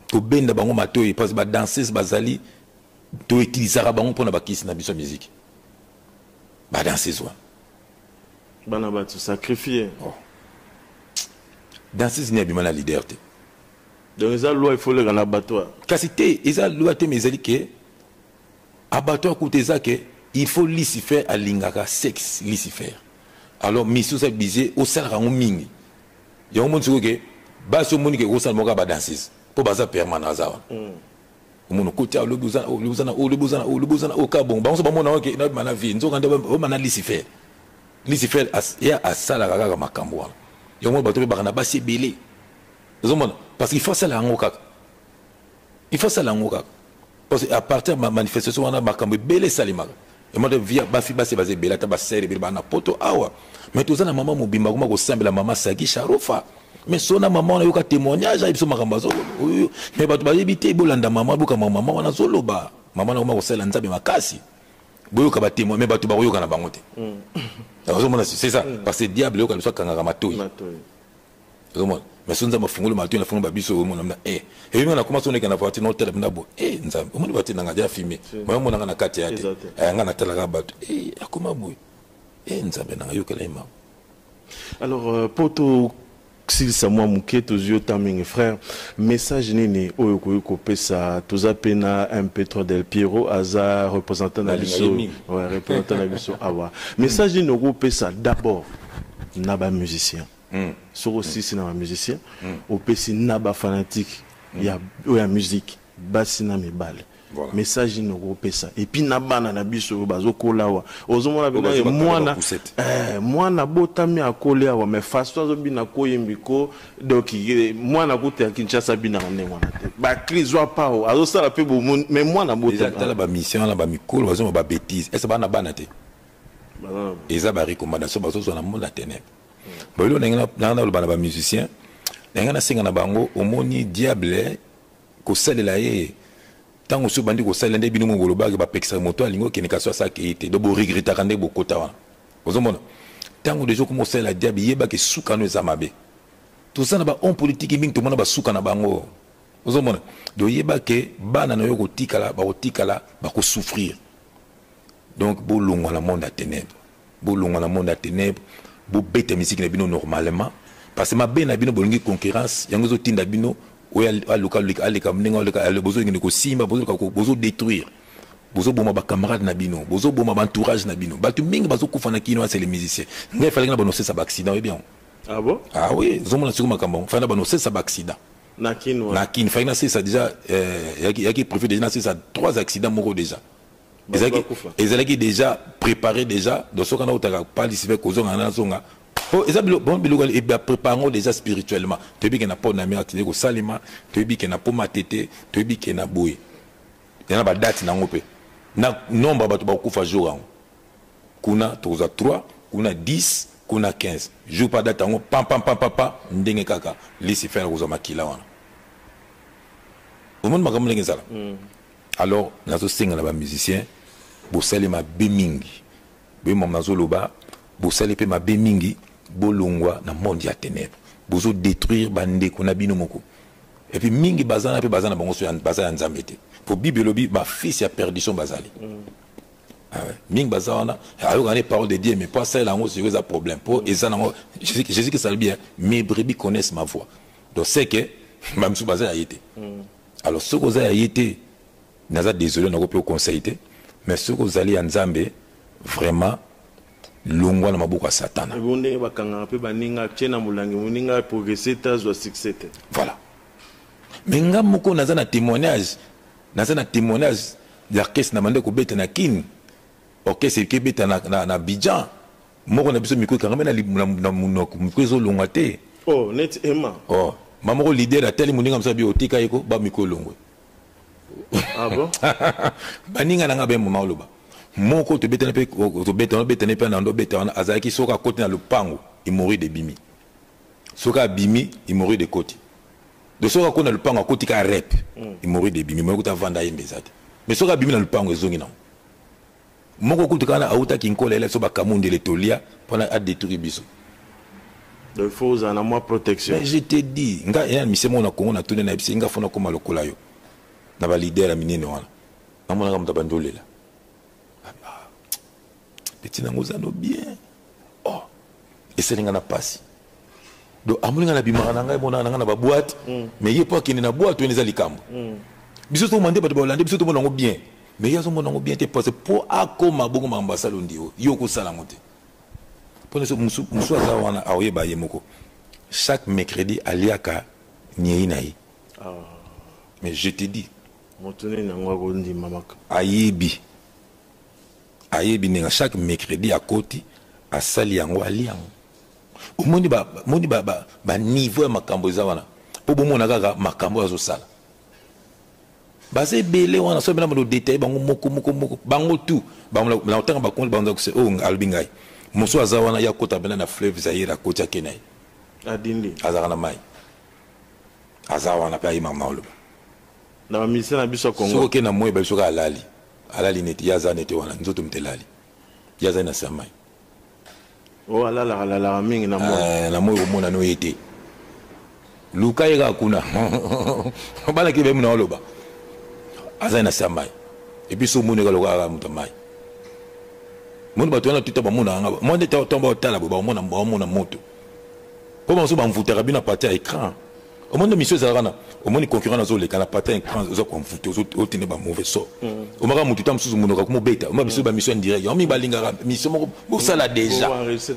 to benda bango matoyi parce que ba danseuse bazali to utiliser bango pour na bakisi na biso musique ba danseuse wa bana ba tu sacrifier danseuse ni abima na leader te donc eza loi il faut le gana abattoir kasi te eza loi te mais ezali ke abattoir koute eza ke il faut Lucifer alingaka sexe Lucifer alors mission ça disait au salaka ngo mingi yango montsiko ke baso moni ke osala moka ba danseuse po baza permanent za umuntu kotia olubuzana o kabon bango so bamona ke na mana vie nzoka ndaba o mana Lucifer ya asala kaka makambo wana yango bato be bakana basi belé parce qu'il faut ça la ngokaka. Il faut ça la ngokaka. Parce qu'à partir de ma manifestation, on a makambo belé salimaka. Et moi, via Bafi Basé basé Bela, Taba Serre, Bela, Poto, Awa. Mais tout ça, la maman Mobimba, Goma, Sambe, la maman Sagi, Sharofa. Mais son maman, on a eu un témoignage, il faut m'arambazo. Mais tu vas éviter, Bolanda, maman, Boka, maman, on a Zoloba. Maman, on a aussi l'anza, mais ma casse. Boyoka, témoin, mais tu vas y avoir bangote. C'est ça. Parce que diable, il y a soit Kangaramato. Mais si on a fait un matin, on a fait un babiso, on a et on a commencé à faire un voiture, on a fait un nabo. Eh, on a voiture, on a déjà filmé. Moi, on a un quartier. On a fait un rabat. Eh, comment boy? Eh, on a fait un alors, poto, si ça m'a manqué, tous les autres frères, message néné, Oyoko Pesa, tous apena MP3 Del Piero, Aza, représentant de la Bisso. Ouais, représentant de la Bisso. Message néné, Oyoko Pesa, d'abord, naba musicien. Sur aussi c'est un musicien au PC naba fanatique il y a musique basina me balle message no go pesa et puis naba na biso bazo kolawa ozomona bina mwana botami akolia wa me façon zo bina koyembiko donc mwana kote Kinshasa bina ndengo na te ba crise wa pa azo sala pe bo mais mwana botami la ba mission la ba mikolo bazo ba bêtise est-ce bana bana te eza ba recommandation bazo zo na monde ténèbres. Bon, là, on a un musicien, on a un bango, au moni diable, qu'on sait la ye. Tant qu'on se bandit qu'on sait l'un binu mongoloba, qui va pexer moto, lingo qui n'est qu'à ça qui était, donc on regrette à rendre beaucoup de temps. Vous avez tant qu'on déjà commence la diable, il y a qui souka nous amabe. Tout ça n'a pas un politique qui tout le monde a souka na bango. Vous avez donc il y a que bana na yoko tikala, ba ko souffrir. Donc bolongo la monde à ténèbres, bolongo la monde à ténèbres. Bo bête musique na bino normalement parce que ma ben na bino bolongi concurrence yango zo tinda bino oya local ale kamnenga ale bozo ngene ko simba bozo détruire bozo boma ba camarade na bino bozo boma ba entourage na bino batu mingi bazo kufa na kino c'est les musiciens ngai fallait na bononcer ça accident et bien ah bon ah oui zo mona siko makambo fallait na bononcer ça accident na kino fallait na c'est ça déjà yaki profite déjà c'est ça 3 accidents moraux déjà. Ils allaient déjà préparé déjà dans ce qu'on a pas d'ici cause on a zonga ils ont bon bilogal et préparons déjà spirituellement tu dis qu'il n'a pas d'ami activité au salima tu dis qu'il n'a pas matete tu dis qu'il n'a boy il y a pas date na ngope na nombre ba to ba kufa jour kuna toza 3 kuna 10 kuna 15 jour pas date ngo pam ndenge kaka lisi faire aux makila wana au monde makambo ndenge sala alors nazo singa na ba musicien bosali ma bemingi be mom nazo loba bosali pe ma bemingi bolongwa na monde ya ténèbres bozo détruire bande ko na bino moko et puis mingi bazana bango so bazana nzambete pour bible lobi ma fils ya perdition bazali ah ouais mingi bazana ayo gane parole de Dieu mais pas ça là on c'est un problème pour ezana Jésus que ça le bien mes brebis connaissent ma voix donc c'est que même sous bazana été alors ce que vous avez été naza désolé na ko pe conseiller mais ce que vous allez en Zambie vraiment longwa na mabuka satana bonde bakanga pe baninga tchena mulangi muninga progresser tazwa succès voilà mais ngam moko naza na témoignage d'orchestre na mande ko beta na kin orchestre ke beta na Abidjan moko na biso miko kanga na munoko miko zo longwa te oh net ema oh mamoko leader ateli muninga msabi otika yeko ba miko longwe ah bon baninga nanga be mama oloba moko to betana pe na ndo betana azaki soka côté na lupango il mourit de bimi soka bimi il mourit de côté de soka ko na lupango côté ka rep il mourit de bimi moko ta vanda yembezate mais soka bimi na lupango ezongi na moko kutu kana auta kinkola ele so ba kamundi le tolia pona a détruire biso de faux en moi protection mais je te dis nga ya misemo na kongo na tone na bisi nga fona ko malokola yo na ba leader ya minene wana amona kama tabandolela petit nangoza no bien oh et c'est ngana pasi do amulinga na bimara nanga bona nanga na ba boîte mais yepo akini na boîte to neza likambo biso to mande bato ba hollandais biso to mona ngo bien mais yazo mona ngo bien te parce pour akoma bongo mambasalo ndio yo ko sala ngote pone so musu za wana aoye ba yemoko chaque mercredi aliaka nyeinayi mais je te dis motone na ngwa ndi mamaka ayebi ninga chaque mercredi à côté à sali yango ali yango omoni ba niveau ya makambo eza wana po bomo na kaka makambo ya sala base belé wana so bena mo détail bango moko bango tout bango na otanga ba konde bango ko o albingai moso azawana ya kota bena na fleuve Zaïre kota kenai adindi azana mai azawana pa imama olo na mission na biso Congo so ke na moye ba biso ka alali neti ya za neti wana nzoto mtelali ya za na samai o ala mingi na moye na moye omona no ete luka yega kuna bala ke be muna oloba azana samai et puis so mone ka loka mutamai mon bato na tuta ba mona nga mo de tomba otala ba mona moto po ba so ba mvuta kabina parti à écran au monde mission ça rana au monde concurrent na zo le kana parti à écran zo ko mvuta zo tine ba mauvais so o maka mutu tam susu muno ka ko beta o ma biso ba mission direct yo mi balinga mission mo sala déjà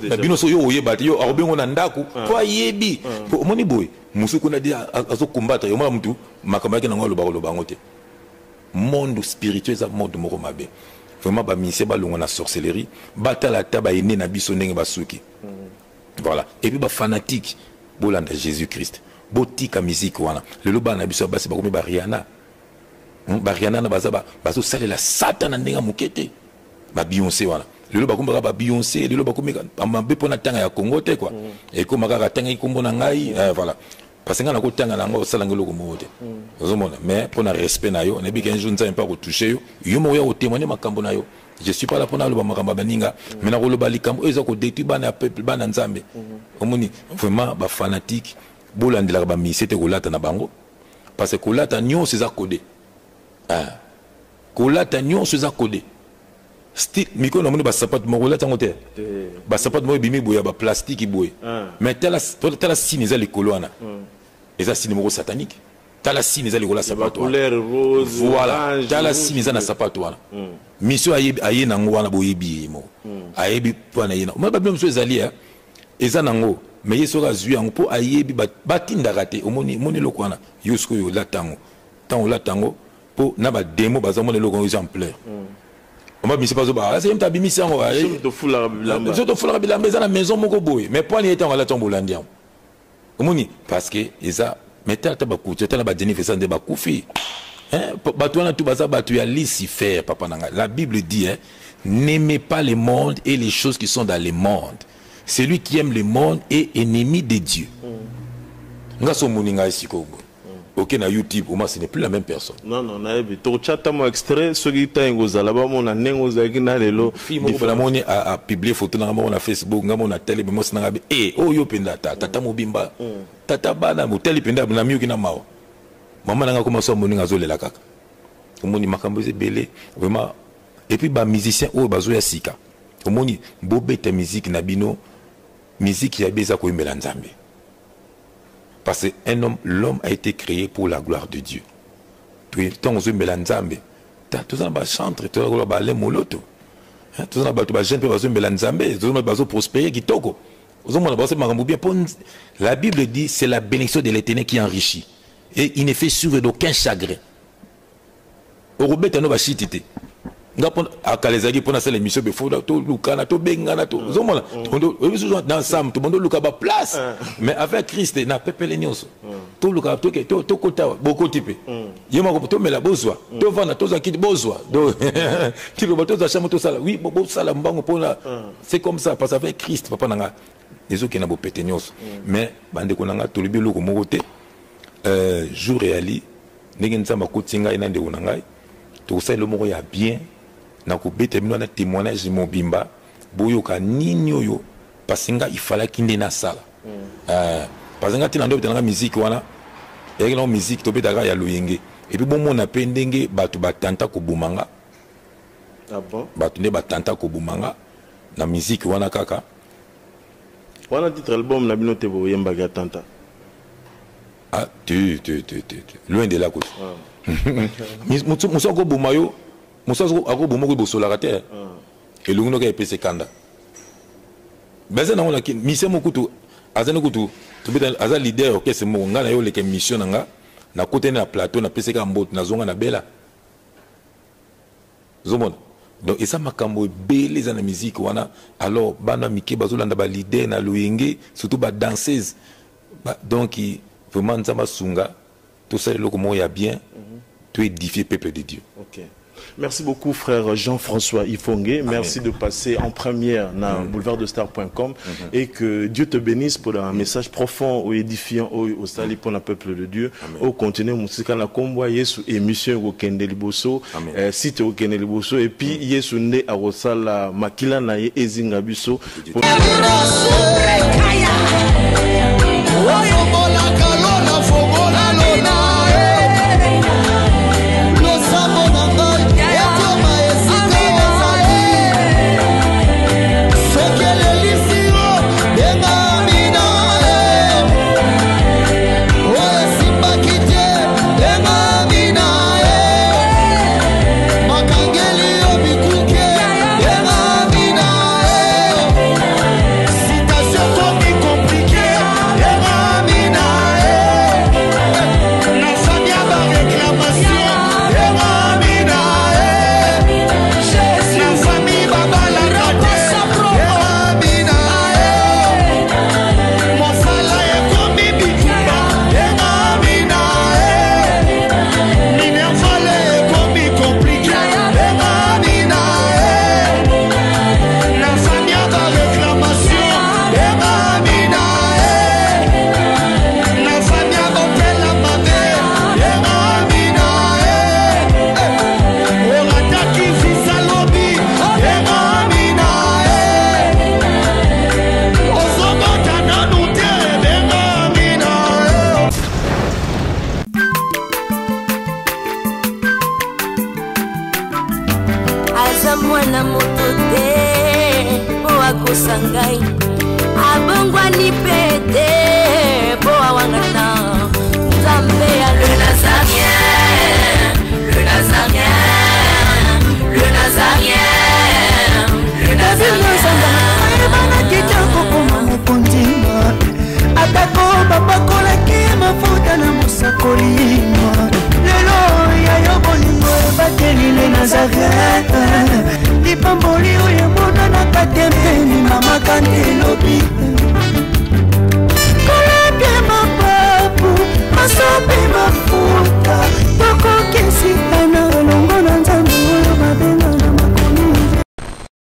ba bino so yo oyeba yo arobengo na ndaku po yebi po moni boy musuku na dia azo combattre yo ma mutu makamba ke na ngolo ba loba ngote monde spirituel ça monde moko mabe vraiment ba mise ba longo na sorcellerie batala taba ine na biso ndenge basuki voilà et puis ba fanatique bolanda Jésus-Christ botika musique wana lelo ba na biso basi ba komi ba Rihanna na bazaba bazo salela satana ndenge mukete ba Beyoncé wana lelo ba komba ba Beyoncé lelo ba komi ba pona tanga ya Congo te quoi et comme ka tanga ikombo na ngai voilà parce que ngana ko tanga nango salangelo ko mote ozomona mais pour na respect na yo ne bi qu'un jour nza pas ko toucher yo mo ya ko témoigner makambo na yo je suis pas là pour na lo makambo baninga mais na ko lo balikambo eza ko détruire bana peuple bana nzambe omoni vraiment ba fanatique bolandela ba misete ko lata na bango parce que ko lata nyon c'est za codé ko lata nyon c'est za codé style miko na moni ba sapat mo ko lata ngote ba sapat mo bimi boya ba plastique boy mais tela signe za likolo wana eza signe moko satanique tala signe eza likolo sapato couleur rose voilà tala signe eza na sapato wana mission aye nango wana boyebi mo ayebi po na yena ma ba biso ezali eza nango mais yeso ka zui yango po ayebi batinda raté omoni loko wana yusko yo latango tango latango po na ba demo bazamona loko exemplaire on va bien pas ba c'est même ta bimisi yango to fula bilamba eza na maison moko boye mais point était on la tombe holandian omoni parce que eza mettre ta ba kutu ta ba Jennifer sande ba kufi bato wana tout baza bato ya Lucifer papa nanga la Bible dit n'aimez pas le monde et les choses qui sont dans le monde. Celui qui aime le monde est ennemi de Dieu. Nga so moninga isiko ok na YouTube au moins ce n'est plus la même personne. Non na ebi to chata mo extrait ce qui ta ngozala ba mo na nengo za kina lelo fila moni a publier photo na mo na Facebook nga mo na télé mo sina be yo penda tata mobimba tata bana mo télé penda na miyo kina mawa mama nanga ko so moninga zolela kaka omoni makambo ebele vraiment et puis ba musicien o bazo ya sika omoni bobeta musique na bino musique ya beza ko imela nzambe. Parce que l'homme a été créé pour la gloire de Dieu. Tout on se mélanzambe. Tout ça va chanter, tout ça va aller moloto. Tout ça va jeune peu va se mélanzambe, tout ça va prospérer qui toko. La Bible dit c'est la bénédiction de l'Éternel qui enrichit et il ne fait suivre d'aucun chagrin. Au robet no ba chitité. Ngapon akalezaki pona sala émission be foda to lukana to bengana to zomona dans sam to bondo luka ba place mais avec Christ na pepele nyonso to luka to kota boko type yema ko to mela bozwa to vana to za kiti bozwa do kilo bato za chamo to sala oui bo sala mbango pona c'est comme ça parce avec Christ papa nanga les qui na bo pete nyonso mais bande ko nanga to libi luko mokote jour et ali ndenge nzamba ko tinga ina nde unangai to sala moko ya bien na ko bete mino na témoignage mobimba boyoka nini oyo parce nga il fallait kinde na sala parce nga tina ndo betanga musique wana et la musique to betaka ya loyenge et puis bon mona pendenge batu batanta ko bumanga bon batu ne batanta ko bumanga na musique wana kaka wana titre album na bino te boyemba ga tanta tu loin de la côte muso ko bumayo Moussa ako bomo ko bosola terre et le ngono ka epese kanda beza na wona ki mission mokutu azana kutu to beta aza leader ke se mo ngana yo leke mission nga na côté na plateau na pese ka mbot na zonga na bela zomona donc esa makambo ebele za na musique wana alors bana mike bazolanda ba leader na loyenge surtout ba danseuse donc vraiment nzamba sunga tout ça le comment il y a bien tu édifier peuple de Dieu. OK. Merci beaucoup, frère Jean-François Ifongue. Merci de passer en première dans boulevardestar.com et que Dieu te bénisse pour un message profond ou édifiant au sali pour le peuple de Dieu. Au continent musical na kombo Yesu émission au Kende Liboso, site au Kende Liboso et puis Yesu ne a rosala makila na ye ezinga biso. Mwana moto te po akosangai abongwani pete